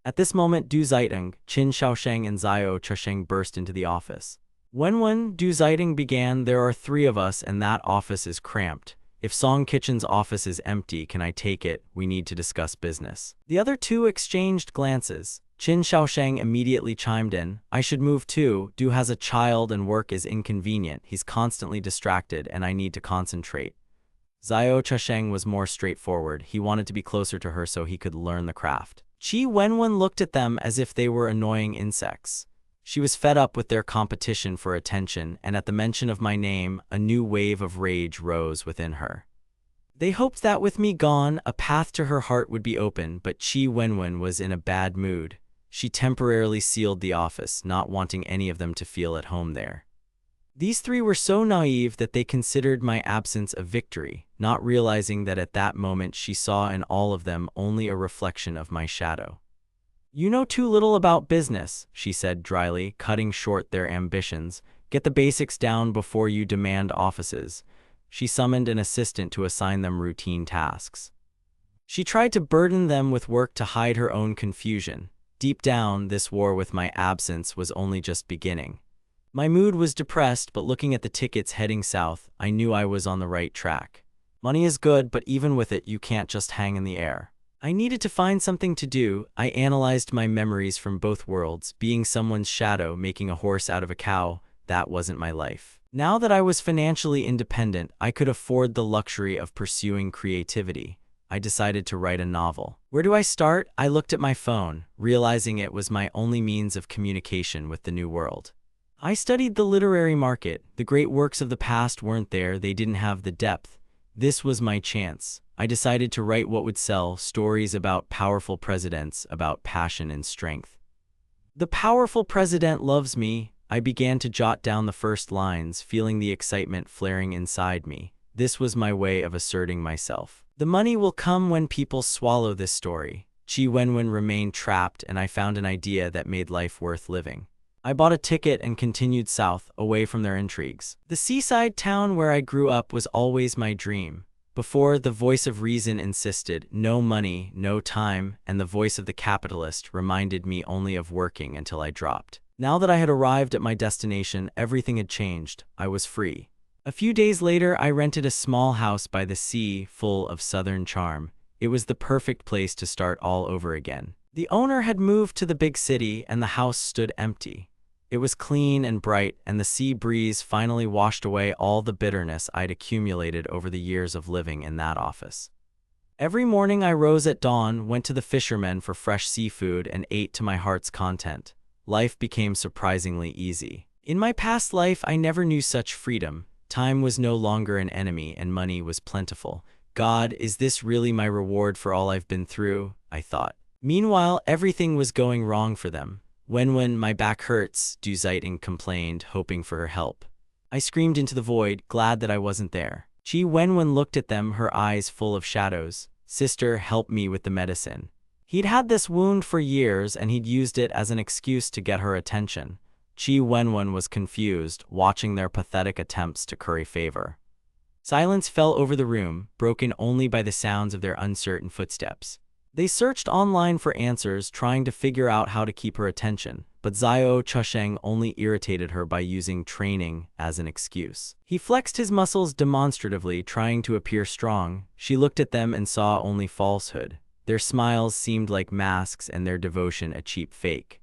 At this moment, Du Zaitung, Qin Shaosheng, and Zhao Chusheng burst into the office. When Du Zaitung began, "There are 3 of us and that office is cramped. If Song Kitchen's office is empty, can I take it? We need to discuss business." The other 2 exchanged glances. Qin Shaosheng immediately chimed in. "I should move too. Du has a child and work is inconvenient. He's constantly distracted and I need to concentrate." Zhao Chusheng was more straightforward. He wanted to be closer to her so he could learn the craft. Chi Wenwen looked at them as if they were annoying insects. She was fed up with their competition for attention, and at the mention of my name, a new wave of rage rose within her. They hoped that with me gone, a path to her heart would be open, but Chi Wenwen was in a bad mood. She temporarily sealed the office, not wanting any of them to feel at home there. These 3 were so naive that they considered my absence a victory, not realizing that at that moment she saw in all of them only a reflection of my shadow. "You know too little about business," she said dryly, cutting short their ambitions. "Get the basics down before you demand offices." She summoned an assistant to assign them routine tasks. She tried to burden them with work to hide her own confusion. Deep down, this war with my absence was only just beginning. My mood was depressed, but looking at the tickets heading south, I knew I was on the right track. Money is good, but even with it, you can't just hang in the air. I needed to find something to do. I analyzed my memories from both worlds. Being someone's shadow, making a horse out of a cow, that wasn't my life. Now that I was financially independent, I could afford the luxury of pursuing creativity. I decided to write a novel. Where do I start? I looked at my phone, realizing it was my only means of communication with the new world. I studied the literary market. The great works of the past weren't there. They didn't have the depth. This was my chance. I decided to write what would sell, stories about powerful presidents, about passion and strength. "The powerful president loves me." I began to jot down the first lines, feeling the excitement flaring inside me. This was my way of asserting myself. "The money will come when people swallow this story." Chi Wenwen remained trapped, and I found an idea that made life worth living. I bought a ticket and continued south, away from their intrigues. The seaside town where I grew up was always my dream. Before, the voice of reason insisted, no money, no time, and the voice of the capitalist reminded me only of working until I dropped. Now that I had arrived at my destination, everything had changed. I was free. A few days later, I rented a small house by the sea, full of southern charm. It was the perfect place to start all over again. The owner had moved to the big city, and the house stood empty. It was clean and bright, and the sea breeze finally washed away all the bitterness I'd accumulated over the years of living in that office. Every morning I rose at dawn, went to the fishermen for fresh seafood, and ate to my heart's content. Life became surprisingly easy. In my past life, I never knew such freedom. Time was no longer an enemy, and money was plentiful. God, is this really my reward for all I've been through? I thought. Meanwhile, everything was going wrong for them. When my back hurts, Du Zaitung complained, hoping for her help. I screamed into the void, glad that I wasn't there. Chi Wenwen looked at them, her eyes full of shadows. "Sister, help me with the medicine." He'd had this wound for years, and he'd used it as an excuse to get her attention. Chi Wenwen was confused, watching their pathetic attempts to curry favor. Silence fell over the room, broken only by the sounds of their uncertain footsteps. They searched online for answers, trying to figure out how to keep her attention, but Zhao Chusheng only irritated her by using training as an excuse. He flexed his muscles demonstratively, trying to appear strong. She looked at them and saw only falsehood. Their smiles seemed like masks and their devotion a cheap fake.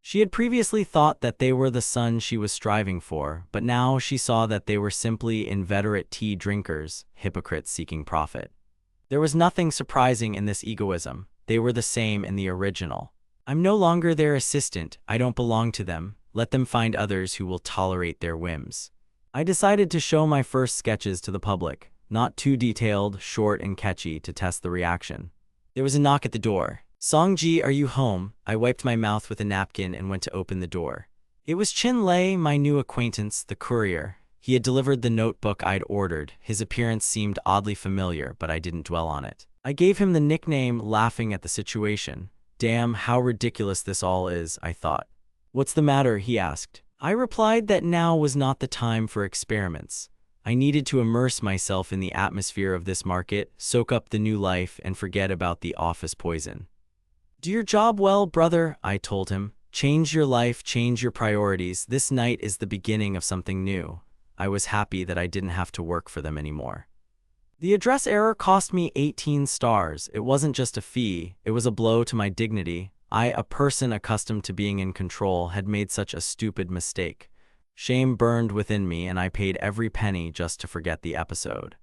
She had previously thought that they were the son she was striving for, but now she saw that they were simply inveterate tea drinkers, hypocrites seeking profit. There was nothing surprising in this egoism. they were the same in the original. I'm no longer their assistant, I don't belong to them, let them find others who will tolerate their whims. I decided to show my first sketches to the public, not too detailed, short and catchy to test the reaction. There was a knock at the door. "Songji, are you home?" I wiped my mouth with a napkin and went to open the door. It was Chin Lei, my new acquaintance, the courier. He had delivered the notebook I'd ordered. His appearance seemed oddly familiar, but I didn't dwell on it. I gave him the nickname, laughing at the situation. Damn, how ridiculous this all is, I thought. "What's the matter?" he asked. I replied that now was not the time for experiments. I needed to immerse myself in the atmosphere of this market, soak up the new life, and forget about the office poison. "Do your job well, brother," I told him. "Change your life, change your priorities. This night is the beginning of something new." I was happy that I didn't have to work for them anymore. The address error cost me 18 stars. It wasn't just a fee, it was a blow to my dignity. I, a person accustomed to being in control, had made such a stupid mistake. Shame burned within me, and I paid every penny just to forget the episode.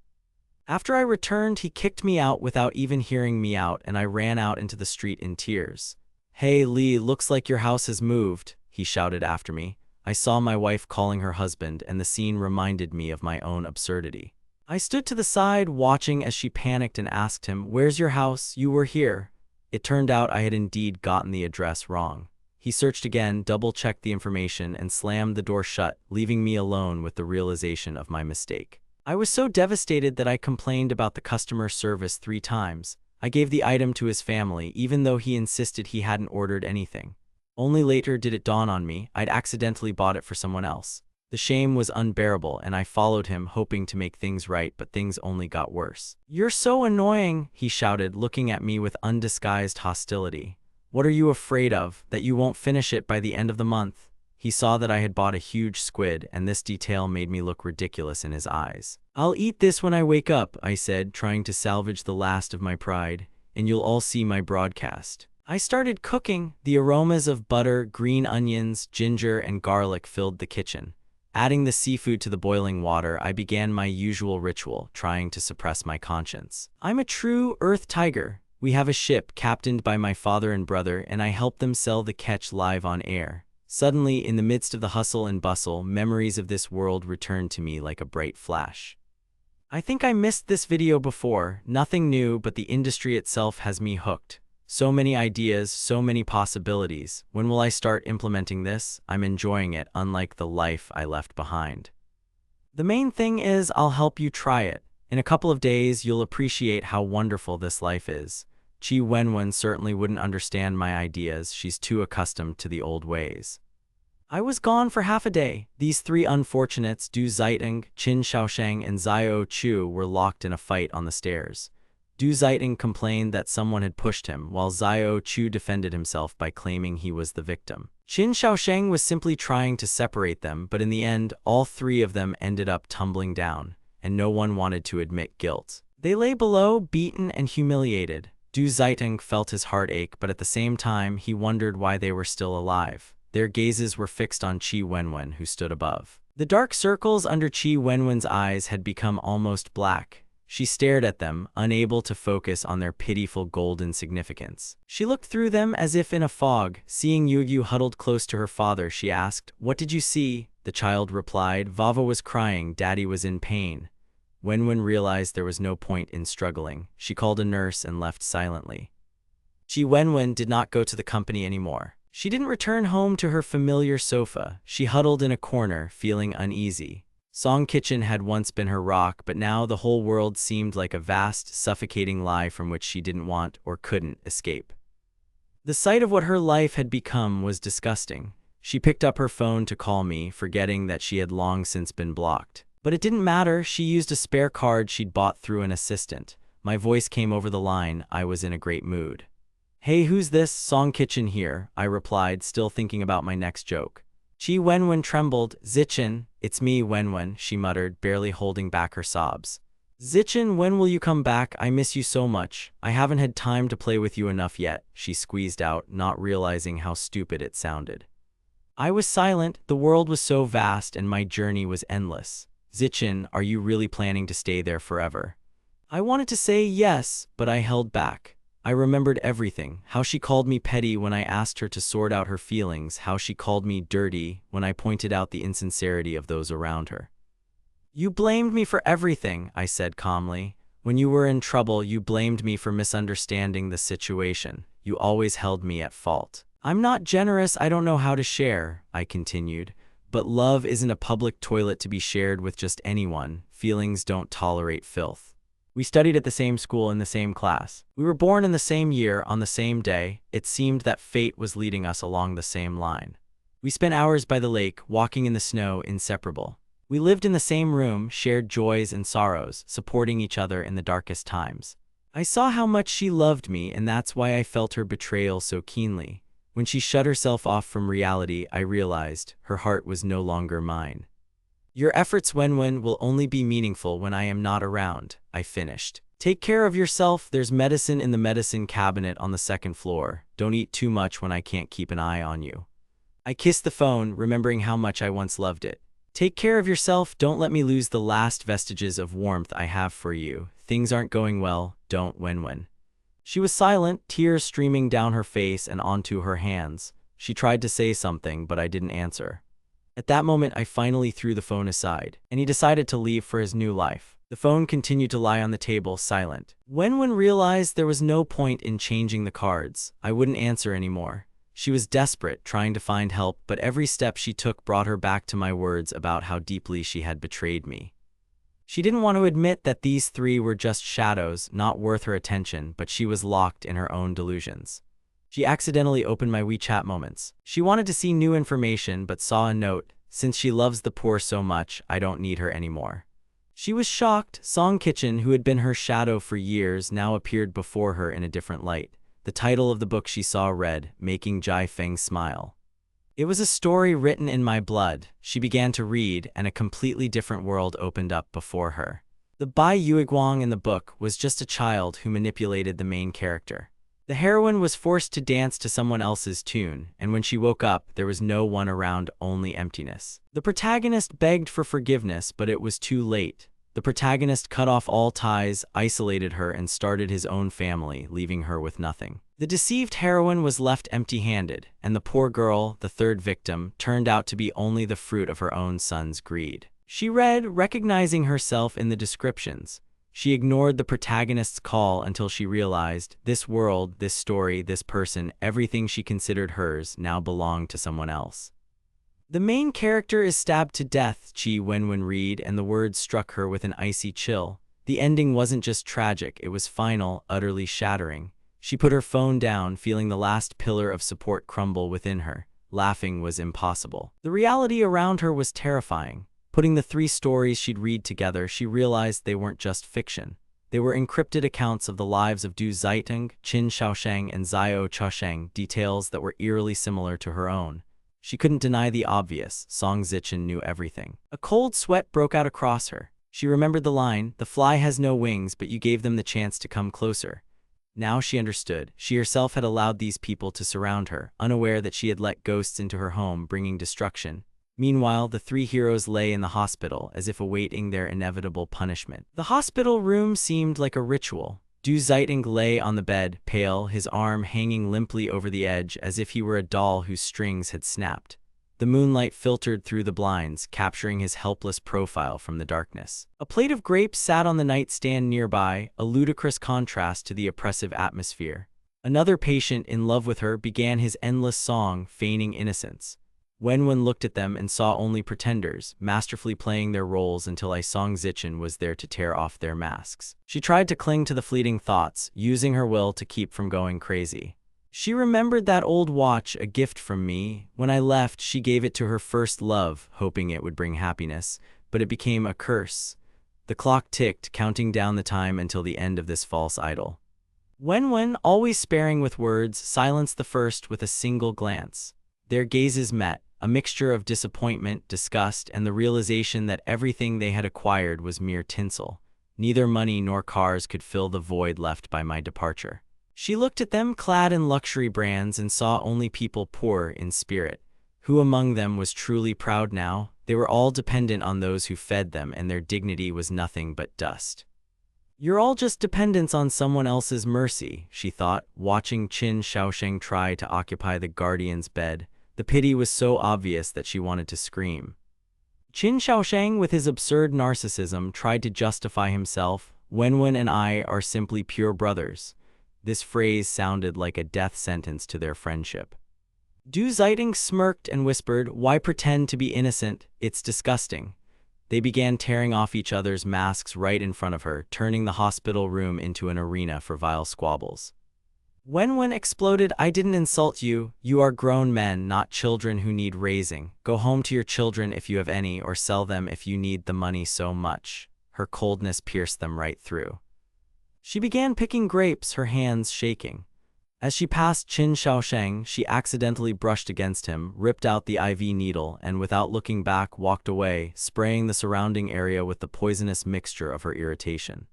After I returned, he kicked me out without even hearing me out, and I ran out into the street in tears. "Hey, Lee, looks like your house has moved," he shouted after me. I saw my wife calling her husband, and the scene reminded me of my own absurdity. I stood to the side, watching as she panicked and asked him, "Where's your house? You were here." It turned out I had indeed gotten the address wrong. He searched again, double-checked the information, and slammed the door shut, leaving me alone with the realization of my mistake. I was so devastated that I complained about the customer service 3 times. I gave the item to his family, even though he insisted he hadn't ordered anything. Only later did it dawn on me, I'd accidentally bought it for someone else. The shame was unbearable, and I followed him, hoping to make things right, but things only got worse. "You're so annoying," he shouted, looking at me with undisguised hostility. "What are you afraid of? That you won't finish it by the end of the month?" He saw that I had bought a huge squid, and this detail made me look ridiculous in his eyes. "I'll eat this when I wake up," I said, trying to salvage the last of my pride, "and you'll all see my broadcast." I started cooking. The aromas of butter, green onions, ginger, and garlic filled the kitchen. Adding the seafood to the boiling water, I began my usual ritual, trying to suppress my conscience. I'm a true Earth tiger. We have a ship captained by my father and brother, and I help them sell the catch live on air. Suddenly, in the midst of the hustle and bustle, memories of this world returned to me like a bright flash. I think I missed this video before. Nothing new, but the industry itself has me hooked. So many ideas, so many possibilities. When will I start implementing this? I'm enjoying it, unlike the life I left behind. The main thing is I'll help you try it. In a couple of days, you'll appreciate how wonderful this life is. Chi Wenwen certainly wouldn't understand my ideas. She's too accustomed to the old ways. I was gone for half a day. These 3 unfortunates, Du Zaiting, Qin Shaosheng, and Xiao Chu, were locked in a fight on the stairs. Du Zaiting complained that someone had pushed him, while Xiao Chu defended himself by claiming he was the victim. Qin Shaosheng was simply trying to separate them, but in the end, all 3 of them ended up tumbling down, and no one wanted to admit guilt. They lay below, beaten and humiliated. Du Zaiting felt his heart ache, but at the same time, he wondered why they were still alive. Their gazes were fixed on Chi Wenwen, who stood above. The dark circles under Chi Wenwen's eyes had become almost black. She stared at them, unable to focus on their pitiful golden significance. She looked through them as if in a fog. Seeing Yu huddled close to her father, she asked, "What did you see?" The child replied, "Vava was crying, Daddy was in pain." Wenwen realized there was no point in struggling. She called a nurse and left silently. Chi Wenwen did not go to the company anymore. She didn't return home to her familiar sofa. She huddled in a corner, feeling uneasy. Song Kitchen had once been her rock, but now the whole world seemed like a vast, suffocating lie from which she didn't want or couldn't escape. The sight of what her life had become was disgusting. She picked up her phone to call me, forgetting that she had long since been blocked. But it didn't matter. She used a spare card she'd bought through an assistant. My voice came over the line. I was in a great mood. "Hey, who's this? Song Kitchen here," I replied, still thinking about my next joke. Chi Wenwen trembled. "Zichin, it's me, Wenwen," she muttered, barely holding back her sobs. "Zichin, when will you come back? I miss you so much. I haven't had time to play with you enough yet," she squeezed out, not realizing how stupid it sounded. I was silent. The world was so vast and my journey was endless. "Zichin, are you really planning to stay there forever?" I wanted to say yes, but I held back. I remembered everything, how she called me petty when I asked her to sort out her feelings, how she called me dirty when I pointed out the insincerity of those around her. You blamed me for everything, I said calmly. When you were in trouble, you blamed me for misunderstanding the situation. You always held me at fault. I'm not generous, I don't know how to share, I continued. But love isn't a public toilet to be shared with just anyone. Feelings don't tolerate filth. We studied at the same school in the same class. We were born in the same year, on the same day. It seemed that fate was leading us along the same line. We spent hours by the lake, walking in the snow, inseparable. We lived in the same room, shared joys and sorrows, supporting each other in the darkest times. I saw how much she loved me, and that's why I felt her betrayal so keenly. When she shut herself off from reality, I realized her heart was no longer mine. Your efforts, Wenwen, will only be meaningful when I am not around, I finished. Take care of yourself, there's medicine in the medicine cabinet on the second floor. Don't eat too much when I can't keep an eye on you. I kissed the phone, remembering how much I once loved it. Take care of yourself, don't let me lose the last vestiges of warmth I have for you. Things aren't going well, don't, Wenwen. She was silent, tears streaming down her face and onto her hands. She tried to say something, but I didn't answer. At that moment, I finally threw the phone aside, and he decided to leave for his new life. The phone continued to lie on the table, silent. Wenwen realized there was no point in changing the cards. I wouldn't answer anymore. She was desperate, trying to find help, but every step she took brought her back to my words about how deeply she had betrayed me. She didn't want to admit that these three were just shadows, not worth her attention, but she was locked in her own delusions. She accidentally opened my WeChat moments. She wanted to see new information, but saw a note. Since she loves the poor so much, I don't need her anymore. She was shocked. Song Kitchen, who had been her shadow for years, now appeared before her in a different light. The title of the book she saw read, Making Jai Feng Smile. It was a story written in my blood. She began to read, and a completely different world opened up before her. The Bai Yuiguang in the book was just a child who manipulated the main character. The heroine was forced to dance to someone else's tune, and when she woke up, there was no one around, only emptiness. The protagonist begged for forgiveness, but it was too late. The protagonist cut off all ties, isolated her, and started his own family, leaving her with nothing. The deceived heroine was left empty-handed, and the poor girl, the third victim, turned out to be only the fruit of her own son's greed. She read, recognizing herself in the descriptions. She ignored the protagonist's call until she realized this world, this story, this person, everything she considered hers now belonged to someone else. The main character is stabbed to death, Chi Wenwen read, and the words struck her with an icy chill. The ending wasn't just tragic, it was final, utterly shattering. She put her phone down, feeling the last pillar of support crumble within her. Laughing was impossible. The reality around her was terrifying. Putting the three stories she'd read together, she realized they weren't just fiction. They were encrypted accounts of the lives of Du Zaitung, Qin Shaosheng, and Xiao Chusheng, details that were eerily similar to her own. She couldn't deny the obvious. Song Zichen knew everything. A cold sweat broke out across her. She remembered the line, "The fly has no wings, but you gave them the chance to come closer." Now she understood. She herself had allowed these people to surround her, unaware that she had let ghosts into her home, bringing destruction. Meanwhile, the three heroes lay in the hospital, as if awaiting their inevitable punishment. The hospital room seemed like a ritual. Du Zaitung lay on the bed, pale, his arm hanging limply over the edge as if he were a doll whose strings had snapped. The moonlight filtered through the blinds, capturing his helpless profile from the darkness. A plate of grapes sat on the nightstand nearby, a ludicrous contrast to the oppressive atmosphere. Another patient, in love with her, began his endless song, feigning innocence. Wenwen looked at them and saw only pretenders, masterfully playing their roles until Song Zichen was there to tear off their masks. She tried to cling to the fleeting thoughts, using her will to keep from going crazy. She remembered that old watch, a gift from me. When I left, she gave it to her first love, hoping it would bring happiness, but it became a curse. The clock ticked, counting down the time until the end of this false idol. Wenwen, always sparing with words, silenced the first with a single glance. Their gazes met. A mixture of disappointment, disgust, and the realization that everything they had acquired was mere tinsel. Neither money nor cars could fill the void left by my departure. She looked at them, clad in luxury brands, and saw only people poor in spirit. Who among them was truly proud now? They were all dependent on those who fed them, and their dignity was nothing but dust. You're all just dependents on someone else's mercy, she thought, watching Qin Shaosheng try to occupy the guardian's bed. The pity was so obvious that she wanted to scream. Qin Shaosheng, with his absurd narcissism, tried to justify himself. Wenwen and I are simply pure brothers. This phrase sounded like a death sentence to their friendship. Du Xiting smirked and whispered, "Why pretend to be innocent? It's disgusting." They began tearing off each other's masks right in front of her, turning the hospital room into an arena for vile squabbles. Wenwen exploded, "I didn't insult you. You are grown men, not children who need raising. Go home to your children if you have any, or sell them if you need the money so much." Her coldness pierced them right through. She began picking grapes, her hands shaking. As she passed Qin Shaosheng, she accidentally brushed against him, ripped out the IV needle, and without looking back walked away, spraying the surrounding area with the poisonous mixture of her irritation.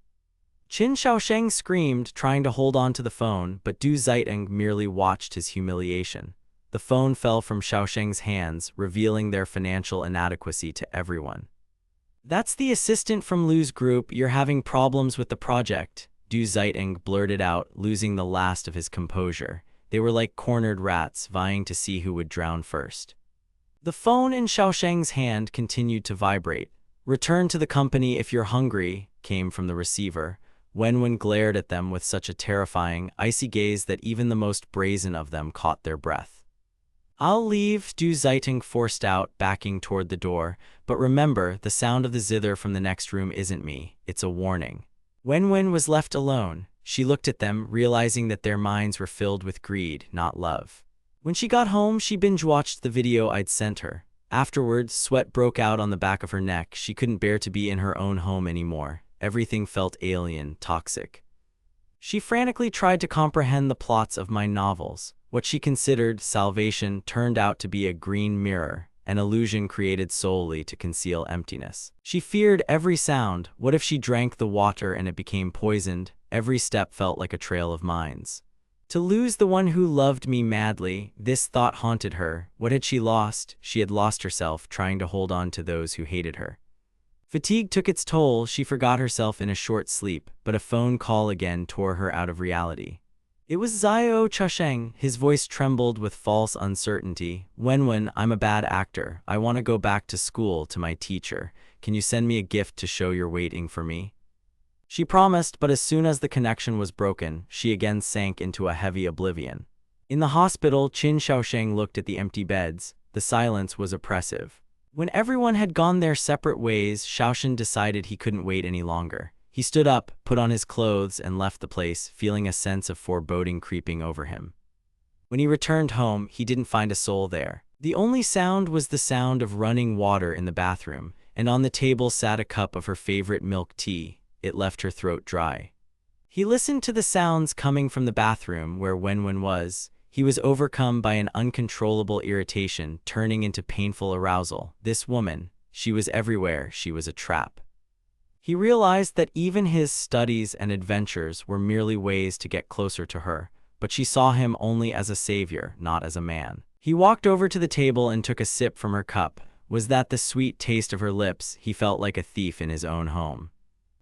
Qin Shaosheng screamed, trying to hold on to the phone, but Du Xiting merely watched his humiliation. The phone fell from Shaosheng's hands, revealing their financial inadequacy to everyone. "That's the assistant from Lu's group. You're having problems with the project," Du Xiting blurted out, losing the last of his composure. They were like cornered rats, vying to see who would drown first. The phone in Shaosheng's hand continued to vibrate. "Return to the company if you're hungry," came from the receiver. Wenwen glared at them with such a terrifying, icy gaze that even the most brazen of them caught their breath. "I'll leave," Du Xiting forced out, backing toward the door. "But remember, the sound of the zither from the next room isn't me. It's a warning." Wenwen was left alone. She looked at them, realizing that their minds were filled with greed, not love. When she got home, she binge-watched the video I'd sent her. Afterwards, sweat broke out on the back of her neck. She couldn't bear to be in her own home anymore. Everything felt alien, toxic. She frantically tried to comprehend the plots of my novels. What she considered salvation turned out to be a green mirror, an illusion created solely to conceal emptiness. She feared every sound. What if she drank the water and it became poisoned? Every step felt like a trail of mines. To lose the one who loved me madly, this thought haunted her. What had she lost? She had lost herself, trying to hold on to those who hated her. Fatigue took its toll. She forgot herself in a short sleep, but a phone call again tore her out of reality. It was Xiao Chusheng. His voice trembled with false uncertainty. "Wenwen, I'm a bad actor. I want to go back to school, to my teacher. Can you send me a gift to show you're waiting for me?" She promised, but as soon as the connection was broken, she again sank into a heavy oblivion. In the hospital, Qin Shaosheng looked at the empty beds. The silence was oppressive. When everyone had gone their separate ways, Shaoshen decided he couldn't wait any longer. He stood up, put on his clothes, and left the place, feeling a sense of foreboding creeping over him. When he returned home, he didn't find a soul there. The only sound was the sound of running water in the bathroom, and on the table sat a cup of her favorite milk tea. It left her throat dry. He listened to the sounds coming from the bathroom where Wenwen was. He was overcome by an uncontrollable irritation, turning into painful arousal. This woman, she was everywhere. She was a trap. He realized that even his studies and adventures were merely ways to get closer to her, but she saw him only as a savior, not as a man. He walked over to the table and took a sip from her cup. Was that the sweet taste of her lips? He felt like a thief in his own home.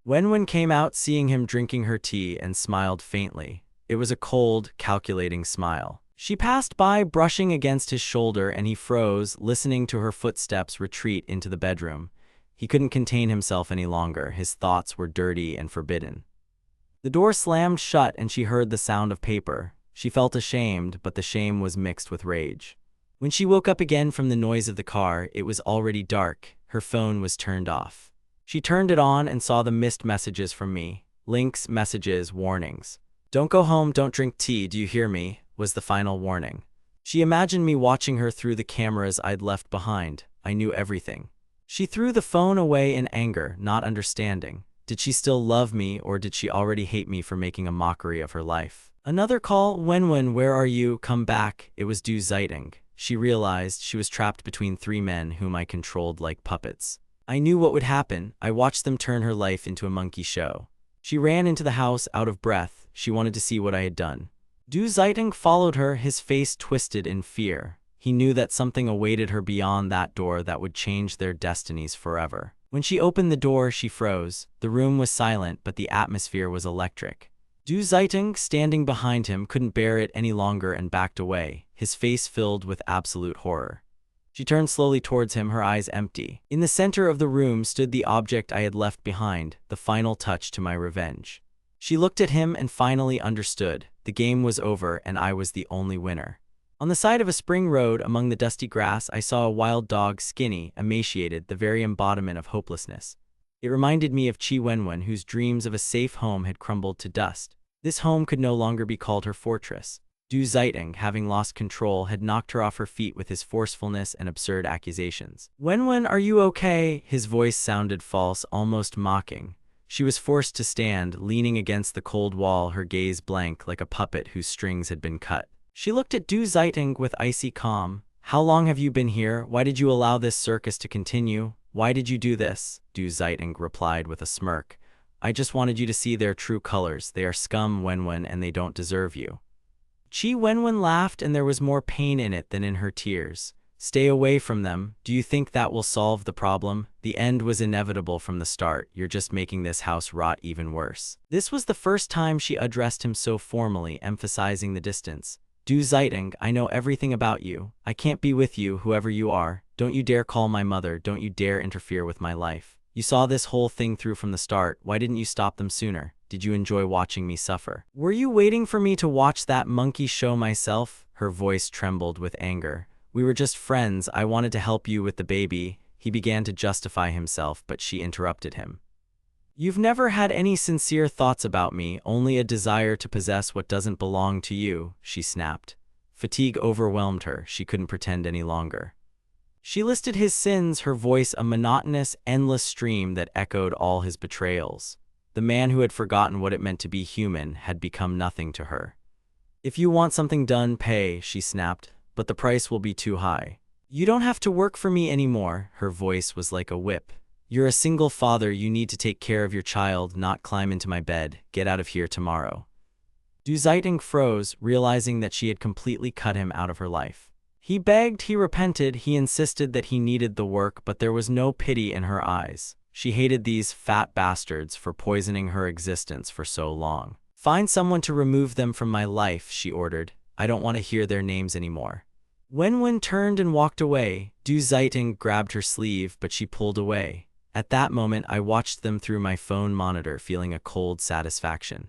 Wenwen came out, seeing him drinking her tea, and smiled faintly. It was a cold, calculating smile. She passed by, brushing against his shoulder, and he froze, listening to her footsteps retreat into the bedroom. He couldn't contain himself any longer. His thoughts were dirty and forbidden. The door slammed shut, and she heard the sound of paper. She felt ashamed, but the shame was mixed with rage. When she woke up again from the noise of the car, it was already dark. Her phone was turned off. She turned it on and saw the missed messages from me. Links, messages, warnings. "Don't go home, don't drink tea, do you hear me?" was the final warning. She imagined me watching her through the cameras I'd left behind. I knew everything. She threw the phone away in anger, not understanding. Did she still love me, or did she already hate me for making a mockery of her life? Another call. "Wenwen, where are you? Come back." It was Du Xiting. She realized she was trapped between three men whom I controlled like puppets. I knew what would happen. I watched them turn her life into a monkey show. She ran into the house, out of breath. She wanted to see what I had done. Du Xiting followed her, his face twisted in fear. He knew that something awaited her beyond that door that would change their destinies forever. When she opened the door, she froze. The room was silent, but the atmosphere was electric. Du Zaiting, standing behind him, couldn't bear it any longer and backed away, his face filled with absolute horror. She turned slowly towards him, her eyes empty. In the center of the room stood the object I had left behind, the final touch to my revenge. She looked at him and finally understood. The game was over and I was the only winner. On the side of a spring road among the dusty grass, I saw a wild dog, skinny, emaciated, the very embodiment of hopelessness. It reminded me of Chi Wenwen, whose dreams of a safe home had crumbled to dust. This home could no longer be called her fortress. Du Zaiting, having lost control, had knocked her off her feet with his forcefulness and absurd accusations. "Wenwen, are you okay?" His voice sounded false, almost mocking. She was forced to stand, leaning against the cold wall, her gaze blank like a puppet whose strings had been cut. She looked at Du Zaiting with icy calm. "How long have you been here? Why did you allow this circus to continue? Why did you do this?" Du Zaiting replied with a smirk. "I just wanted you to see their true colors. They are scum, Wenwen, and they don't deserve you." Chi Wenwen laughed, and there was more pain in it than in her tears. "Stay away from them. Do you think that will solve the problem? The end was inevitable from the start. You're just making this house rot even worse." This was the first time she addressed him so formally, emphasizing the distance. "Du Zaiting, I know everything about you. I can't be with you, whoever you are. Don't you dare call my mother. Don't you dare interfere with my life. You saw this whole thing through from the start. Why didn't you stop them sooner? Did you enjoy watching me suffer? Were you waiting for me to watch that monkey show myself?" Her voice trembled with anger. "We were just friends. I wanted to help you with the baby." He began to justify himself, but she interrupted him. "You've never had any sincere thoughts about me, only a desire to possess what doesn't belong to you," she snapped. Fatigue overwhelmed her. She couldn't pretend any longer. She listed his sins, her voice a monotonous, endless stream that echoed all his betrayals. The man who had forgotten what it meant to be human had become nothing to her. "If you want something done, pay," she snapped, "but the price will be too high. You don't have to work for me anymore." Her voice was like a whip. "You're a single father. You need to take care of your child, not climb into my bed. Get out of here tomorrow." Du Zaiting froze, realizing that she had completely cut him out of her life. He begged, he repented, he insisted that he needed the work, but there was no pity in her eyes. She hated these fat bastards for poisoning her existence for so long. "Find someone to remove them from my life," she ordered. "I don't want to hear their names anymore." Wenwen turned and walked away. Du Zaiting grabbed her sleeve, but she pulled away. At that moment, I watched them through my phone monitor, feeling a cold satisfaction.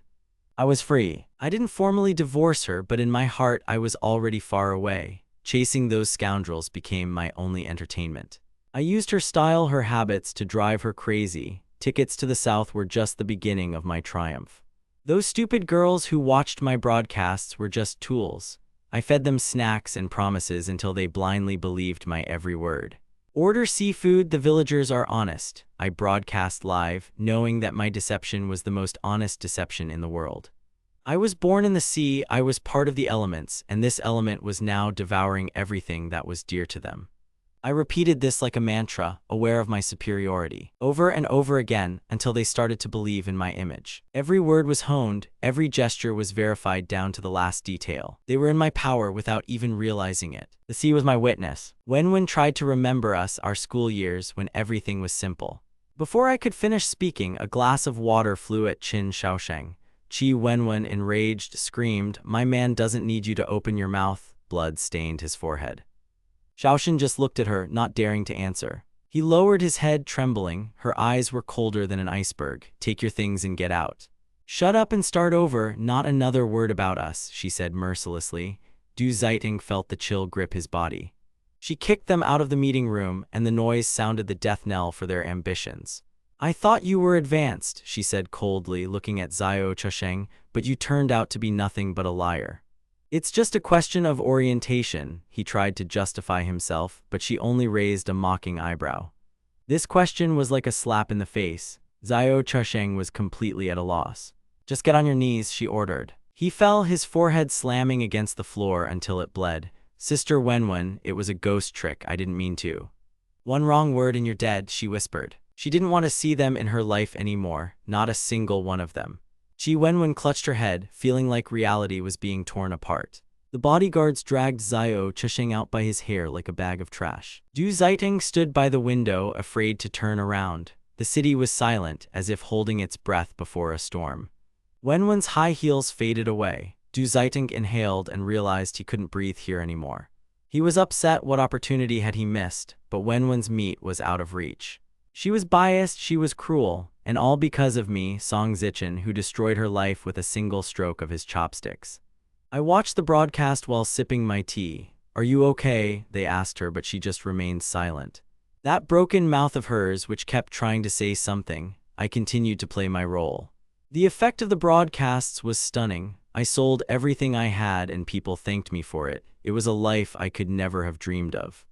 I was free. I didn't formally divorce her, but in my heart, I was already far away. Chasing those scoundrels became my only entertainment. I used her style, her habits, to drive her crazy. Tickets to the South were just the beginning of my triumph. Those stupid girls who watched my broadcasts were just tools. I fed them snacks and promises until they blindly believed my every word. "Order seafood, the villagers are honest." I broadcast live, knowing that my deception was the most honest deception in the world. I was born in the sea, I was part of the elements, and this element was now devouring everything that was dear to them. I repeated this like a mantra, aware of my superiority, over and over again until they started to believe in my image. Every word was honed, every gesture was verified down to the last detail. They were in my power without even realizing it. The sea was my witness. Wenwen tried to remember us, our school years, when everything was simple. Before I could finish speaking, a glass of water flew at Qin Shaosheng. Chi Wenwen, enraged, screamed, "My man doesn't need you to open your mouth." Blood stained his forehead. Shaoxin just looked at her, not daring to answer. He lowered his head, trembling. Her eyes were colder than an iceberg. "Take your things and get out." "Shut up and start over. Not another word about us," she said mercilessly. Du Zaiting felt the chill grip his body. She kicked them out of the meeting room, and the noise sounded the death knell for their ambitions. "I thought you were advanced," she said coldly, looking at Xiao Chusheng, "but you turned out to be nothing but a liar." "It's just a question of orientation," he tried to justify himself, but she only raised a mocking eyebrow. This question was like a slap in the face. Xiao Chusheng was completely at a loss. "Just get on your knees," she ordered. He fell, his forehead slamming against the floor until it bled. "Sister Wenwen, it was a ghost trick, I didn't mean to." "One wrong word and you're dead," she whispered. She didn't want to see them in her life anymore, not a single one of them. Chi Wenwen clutched her head, feeling like reality was being torn apart. The bodyguards dragged Xiao Chusheng out by his hair like a bag of trash. Du Zaiting stood by the window, afraid to turn around. The city was silent, as if holding its breath before a storm. Wenwen's high heels faded away. Du Zaiting inhaled and realized he couldn't breathe here anymore. He was upset. What opportunity had he missed? But Wenwen's meat was out of reach. She was biased, she was cruel, and all because of me, Song Zichen, who destroyed her life with a single stroke of his chopsticks. I watched the broadcast while sipping my tea. "Are you okay?" they asked her, but she just remained silent. That broken mouth of hers, which kept trying to say something, I continued to play my role. The effect of the broadcasts was stunning. I sold everything I had and people thanked me for it. It was a life I could never have dreamed of.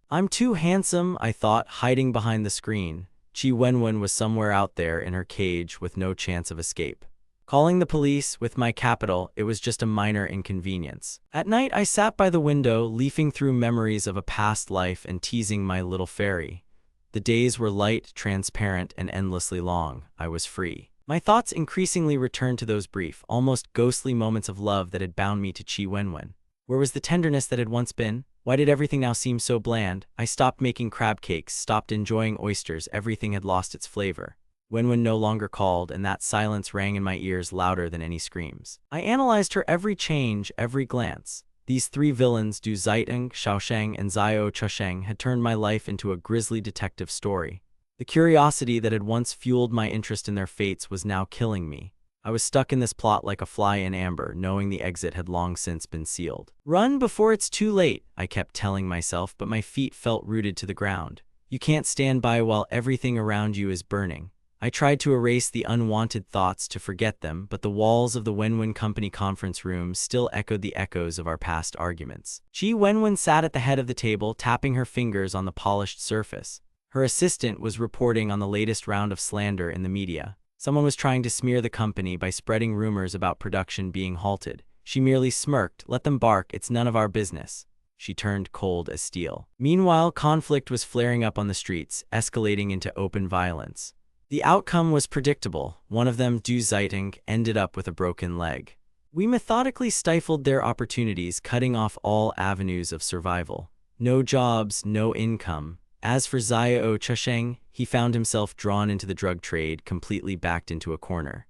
I'm too handsome, I thought, hiding behind the screen. Qi Wenwen was somewhere out there in her cage with no chance of escape. Calling the police, with my capital, it was just a minor inconvenience. At night, I sat by the window, leafing through memories of a past life and teasing my little fairy. The days were light, transparent, and endlessly long. I was free. My thoughts increasingly returned to those brief, almost ghostly moments of love that had bound me to Qi Wenwen. Where was the tenderness that had once been? Why did everything now seem so bland? I stopped making crab cakes, stopped enjoying oysters, everything had lost its flavor. Wenwen no longer called, and that silence rang in my ears louder than any screams. I analyzed her every change, every glance. These three villains, Du Zaiting, Xiaosheng, and Xiao Chusheng, had turned my life into a grisly detective story. The curiosity that had once fueled my interest in their fates was now killing me. I was stuck in this plot like a fly in amber, knowing the exit had long since been sealed. "Run before it's too late," I kept telling myself, but my feet felt rooted to the ground. You can't stand by while everything around you is burning. I tried to erase the unwanted thoughts, to forget them, but the walls of the Wenwen Company conference room still echoed the echoes of our past arguments. Qi Wenwen sat at the head of the table, tapping her fingers on the polished surface. Her assistant was reporting on the latest round of slander in the media. Someone was trying to smear the company by spreading rumors about production being halted. She merely smirked. "Let them bark, it's none of our business." She turned cold as steel. Meanwhile, conflict was flaring up on the streets, escalating into open violence. The outcome was predictable. One of them, Du Zaiting, ended up with a broken leg. We methodically stifled their opportunities, cutting off all avenues of survival. No jobs, no income. As for Xiao Chusheng, he found himself drawn into the drug trade, completely backed into a corner.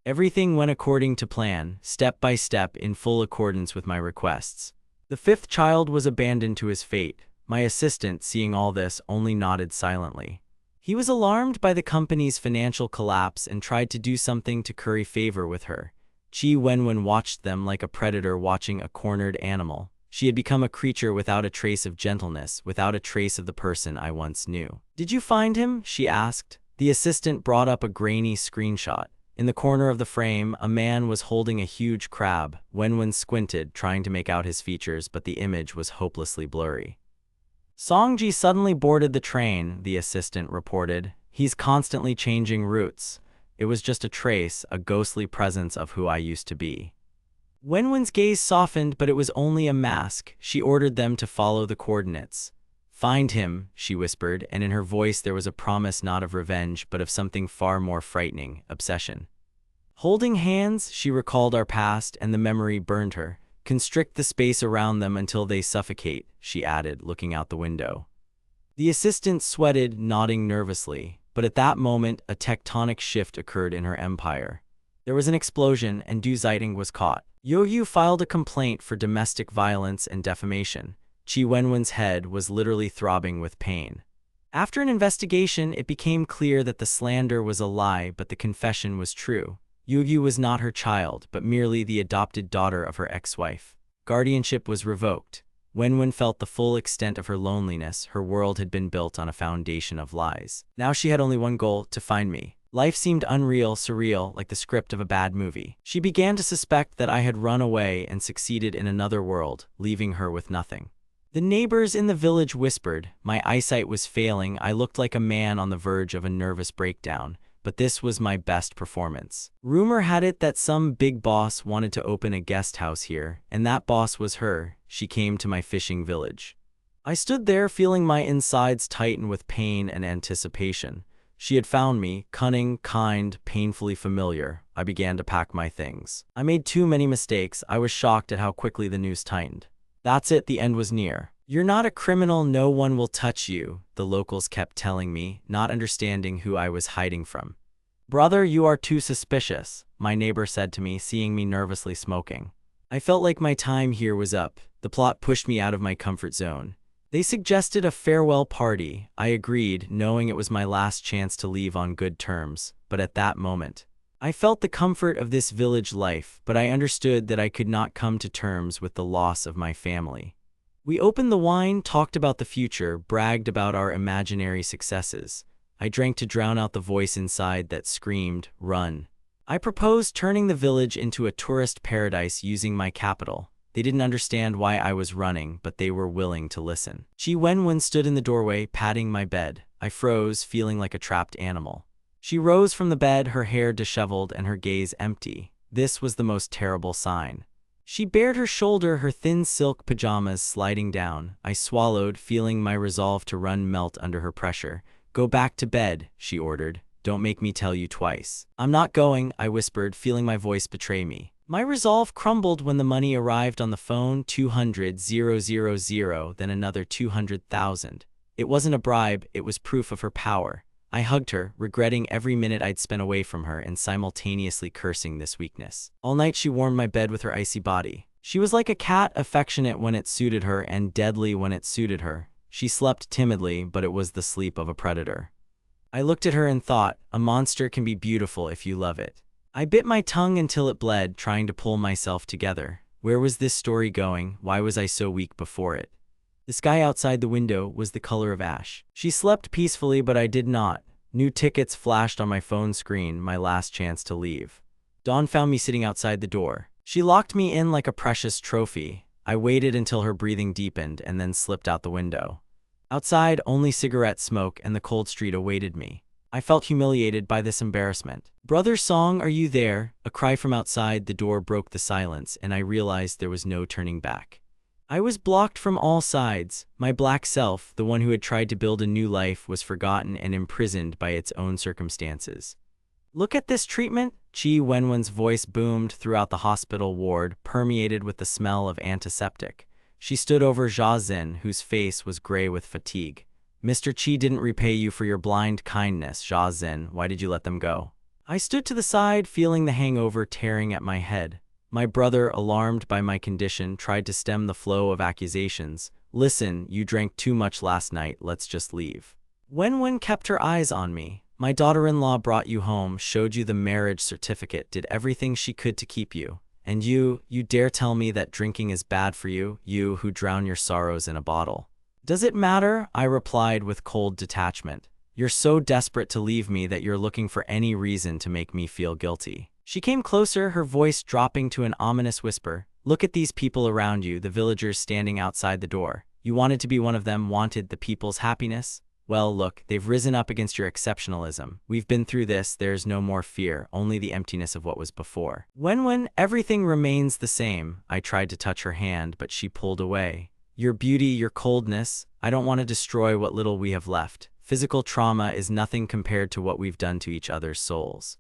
Everything went according to plan, step by step, in full accordance with my requests. The fifth child was abandoned to his fate. My assistant, seeing all this, only nodded silently. He was alarmed by the company's financial collapse and tried to do something to curry favor with her. Qi Wenwen watched them like a predator watching a cornered animal. She had become a creature without a trace of gentleness, without a trace of the person I once knew. "Did you find him?" she asked. The assistant brought up a grainy screenshot. In the corner of the frame, a man was holding a huge crab. Wenwen squinted, trying to make out his features, but the image was hopelessly blurry. "Songji suddenly boarded the train," the assistant reported. "He's constantly changing routes." It was just a trace, a ghostly presence of who I used to be. Wenwen's gaze softened, but it was only a mask. She ordered them to follow the coordinates. "Find him," she whispered, and in her voice there was a promise not of revenge, but of something far more frightening: obsession. Holding hands, she recalled our past, and the memory burned her. "Constrict the space around them until they suffocate," she added, looking out the window. The assistant sweated, nodding nervously, but at that moment a tectonic shift occurred in her empire. There was an explosion, and Du Zaiting was caught. Yu filed a complaint for domestic violence and defamation. Qi Wenwen's head was literally throbbing with pain. After an investigation, it became clear that the slander was a lie, but the confession was true. Yu was not her child, but merely the adopted daughter of her ex-wife. Guardianship was revoked. Wenwen felt the full extent of her loneliness. Her world had been built on a foundation of lies. Now she had only one goal: to find me. Life seemed unreal, surreal, like the script of a bad movie. She began to suspect that I had run away and succeeded in another world, leaving her with nothing. The neighbors in the village whispered. My eyesight was failing. I looked like a man on the verge of a nervous breakdown, but this was my best performance. Rumor had it that some big boss wanted to open a guest house here, and that boss was her. She came to my fishing village. I stood there, feeling my insides tighten with pain and anticipation. She had found me, cunning, kind, painfully familiar. I began to pack my things. I made too many mistakes. I was shocked at how quickly the noose tightened. That's it, the end was near. You're not a criminal, no one will touch you, the locals kept telling me, not understanding who I was hiding from. Brother, you are too suspicious, my neighbor said to me, seeing me nervously smoking. I felt like my time here was up. The plot pushed me out of my comfort zone. They suggested a farewell party. I agreed, knowing it was my last chance to leave on good terms. But at that moment, I felt the comfort of this village life, but I understood that I could not come to terms with the loss of my family. We opened the wine, talked about the future, bragged about our imaginary successes. I drank to drown out the voice inside that screamed, "Run." I proposed turning the village into a tourist paradise using my capital. They didn't understand why I was running, but they were willing to listen. Chi Wenwen stood in the doorway, patting my bed. I froze, feeling like a trapped animal. She rose from the bed, her hair disheveled and her gaze empty. This was the most terrible sign. She bared her shoulder, her thin silk pajamas sliding down. I swallowed, feeling my resolve to run melt under her pressure. "Go back to bed," she ordered. "Don't make me tell you twice." "I'm not going," I whispered, feeling my voice betray me. My resolve crumbled when the money arrived on the phone, 200,000, then another 200,000. It wasn't a bribe, it was proof of her power. I hugged her, regretting every minute I'd spent away from her and simultaneously cursing this weakness. All night she warmed my bed with her icy body. She was like a cat, affectionate when it suited her and deadly when it suited her. She slept timidly, but it was the sleep of a predator. I looked at her and thought, a monster can be beautiful if you love it. I bit my tongue until it bled, trying to pull myself together. Where was this story going? Why was I so weak before it? The sky outside the window was the color of ash. She slept peacefully, but I did not. New tickets flashed on my phone screen, my last chance to leave. Dawn found me sitting outside the door. She locked me in like a precious trophy. I waited until her breathing deepened and then slipped out the window. Outside, only cigarette smoke and the cold street awaited me. I felt humiliated by this embarrassment. "Brother Song, are you there?" A cry from outside the door broke the silence, and I realized there was no turning back. I was blocked from all sides. My black self, the one who had tried to build a new life, was forgotten and imprisoned by its own circumstances. "Look at this treatment!" Chi Wenwen's voice boomed throughout the hospital ward, permeated with the smell of antiseptic. She stood over Jia Zhen, whose face was gray with fatigue. "Mr. Chi didn't repay you for your blind kindness, Jia Zhen. Why did you let them go?" I stood to the side, feeling the hangover tearing at my head. My brother, alarmed by my condition, tried to stem the flow of accusations. "Listen, you drank too much last night, let's just leave." Wenwen kept her eyes on me. "My daughter-in-law brought you home, showed you the marriage certificate, did everything she could to keep you. And you dare tell me that drinking is bad for you, you who drown your sorrows in a bottle." "Does it matter?" I replied with cold detachment. "You're so desperate to leave me that you're looking for any reason to make me feel guilty." She came closer, her voice dropping to an ominous whisper. "Look at these people around you, the villagers standing outside the door. You wanted to be one of them, wanted the people's happiness? Well, look, they've risen up against your exceptionalism. We've been through this, there's no more fear, only the emptiness of what was before." Wenwen, everything remains the same. I tried to touch her hand, but she pulled away. "Your beauty, your coldness, I don't want to destroy what little we have left. Physical trauma is nothing compared to what we've done to each other's souls."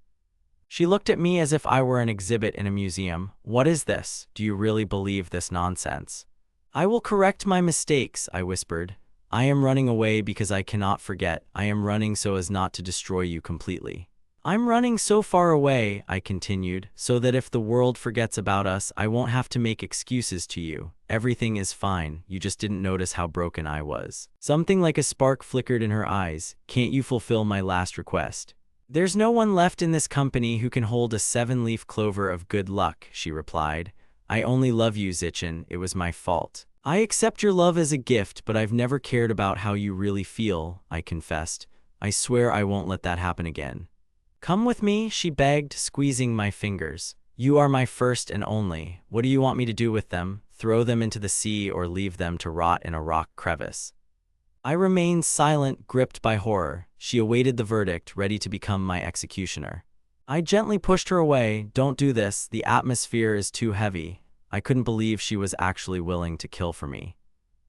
She looked at me as if I were an exhibit in a museum. "What is this? Do you really believe this nonsense?" "I will correct my mistakes," I whispered. "I am running away because I cannot forget. I am running so as not to destroy you completely." "I'm running so far away," I continued, "so that if the world forgets about us, I won't have to make excuses to you. Everything is fine, you just didn't notice how broken I was." Something like a spark flickered in her eyes. "Can't you fulfill my last request?" "There's no one left in this company who can hold a 7-leaf clover of good luck," she replied. "I only love you, Zichen. It was my fault." "I accept your love as a gift, but I've never cared about how you really feel," I confessed. "I swear I won't let that happen again." "Come with me," she begged, squeezing my fingers. "You are my first and only. What do you want me to do with them? Throw them into the sea or leave them to rot in a rock crevice?" I remained silent, gripped by horror. She awaited the verdict, ready to become my executioner. I gently pushed her away. "Don't do this. The atmosphere is too heavy." I couldn't believe she was actually willing to kill for me.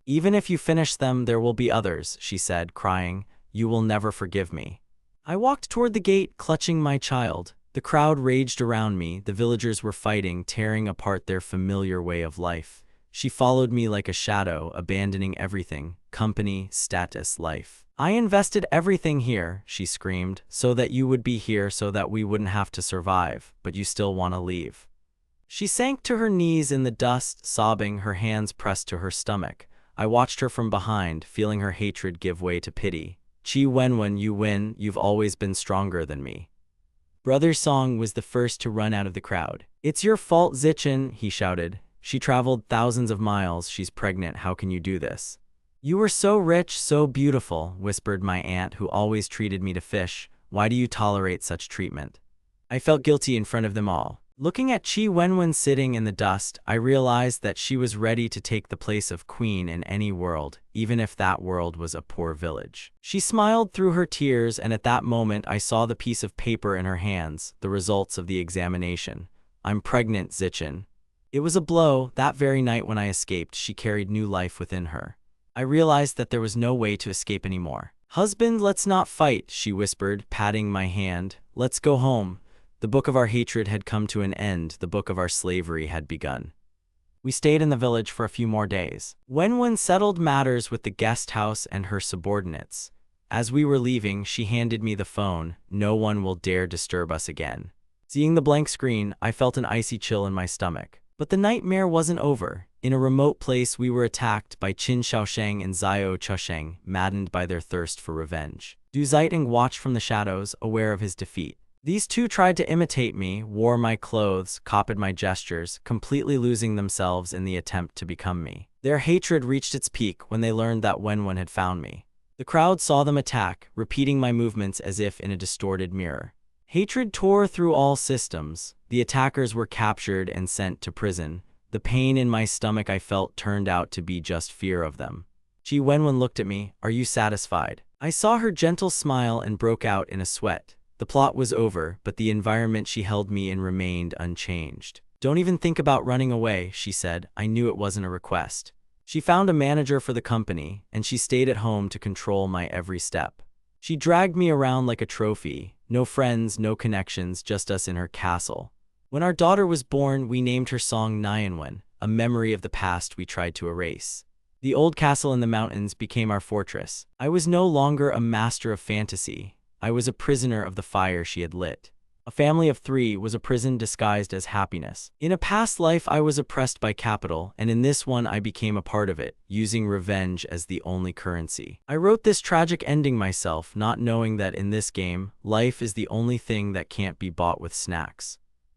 "Even if you finish them, there will be others," she said, crying. "You will never forgive me." I walked toward the gate, clutching my child. The crowd raged around me. The villagers were fighting, tearing apart their familiar way of life. She followed me like a shadow, abandoning everything: company, status, life. I invested everything here, she screamed, so that you would be here, so that we wouldn't have to survive, but you still want to leave. She sank to her knees in the dust, sobbing, her hands pressed to her stomach. I watched her from behind, feeling her hatred give way to pity. Chi Wenwen, you win, you've always been stronger than me. Brother Song was the first to run out of the crowd. It's your fault, Zichen, he shouted. She traveled thousands of miles, she's pregnant, how can you do this? You were so rich, so beautiful, whispered my aunt, who always treated me to fish. Why do you tolerate such treatment? I felt guilty in front of them all. Looking at Chi Wenwen sitting in the dust, I realized that she was ready to take the place of queen in any world, even if that world was a poor village. She smiled through her tears, and at that moment I saw the piece of paper in her hands, the results of the examination. I'm pregnant, Zichen. It was a blow. That very night when I escaped, she carried new life within her. I realized that there was no way to escape anymore. Husband, let's not fight, she whispered, patting my hand. Let's go home. The book of our hatred had come to an end. The book of our slavery had begun. We stayed in the village for a few more days. Wenwen settled matters with the guest house and her subordinates. As we were leaving, she handed me the phone. No one will dare disturb us again. Seeing the blank screen, I felt an icy chill in my stomach. But the nightmare wasn't over. In a remote place, we were attacked by Qin Shaosheng and Xiao Chusheng, maddened by their thirst for revenge. Du Zaiting watched from the shadows, aware of his defeat. These two tried to imitate me, wore my clothes, copied my gestures, completely losing themselves in the attempt to become me. Their hatred reached its peak when they learned that Wenwen had found me. The crowd saw them attack, repeating my movements as if in a distorted mirror. Hatred tore through all systems. The attackers were captured and sent to prison. The pain in my stomach I felt turned out to be just fear of them. Chi Wenwen looked at me. Are you satisfied? I saw her gentle smile and broke out in a sweat. The plot was over, but the environment she held me in remained unchanged. Don't even think about running away, she said. I knew it wasn't a request. She found a manager for the company, and she stayed at home to control my every step. She dragged me around like a trophy. No friends, no connections, just us in her castle. When our daughter was born, we named her Song Nyanwen, a memory of the past we tried to erase. The old castle in the mountains became our fortress. I was no longer a master of fantasy. I was a prisoner of the fire she had lit. A family of 3 was a prison disguised as happiness. In a past life, I was oppressed by capital, and in this one I became a part of it, using revenge as the only currency. I wrote this tragic ending myself, not knowing that in this game, life is the only thing that can't be bought with snacks.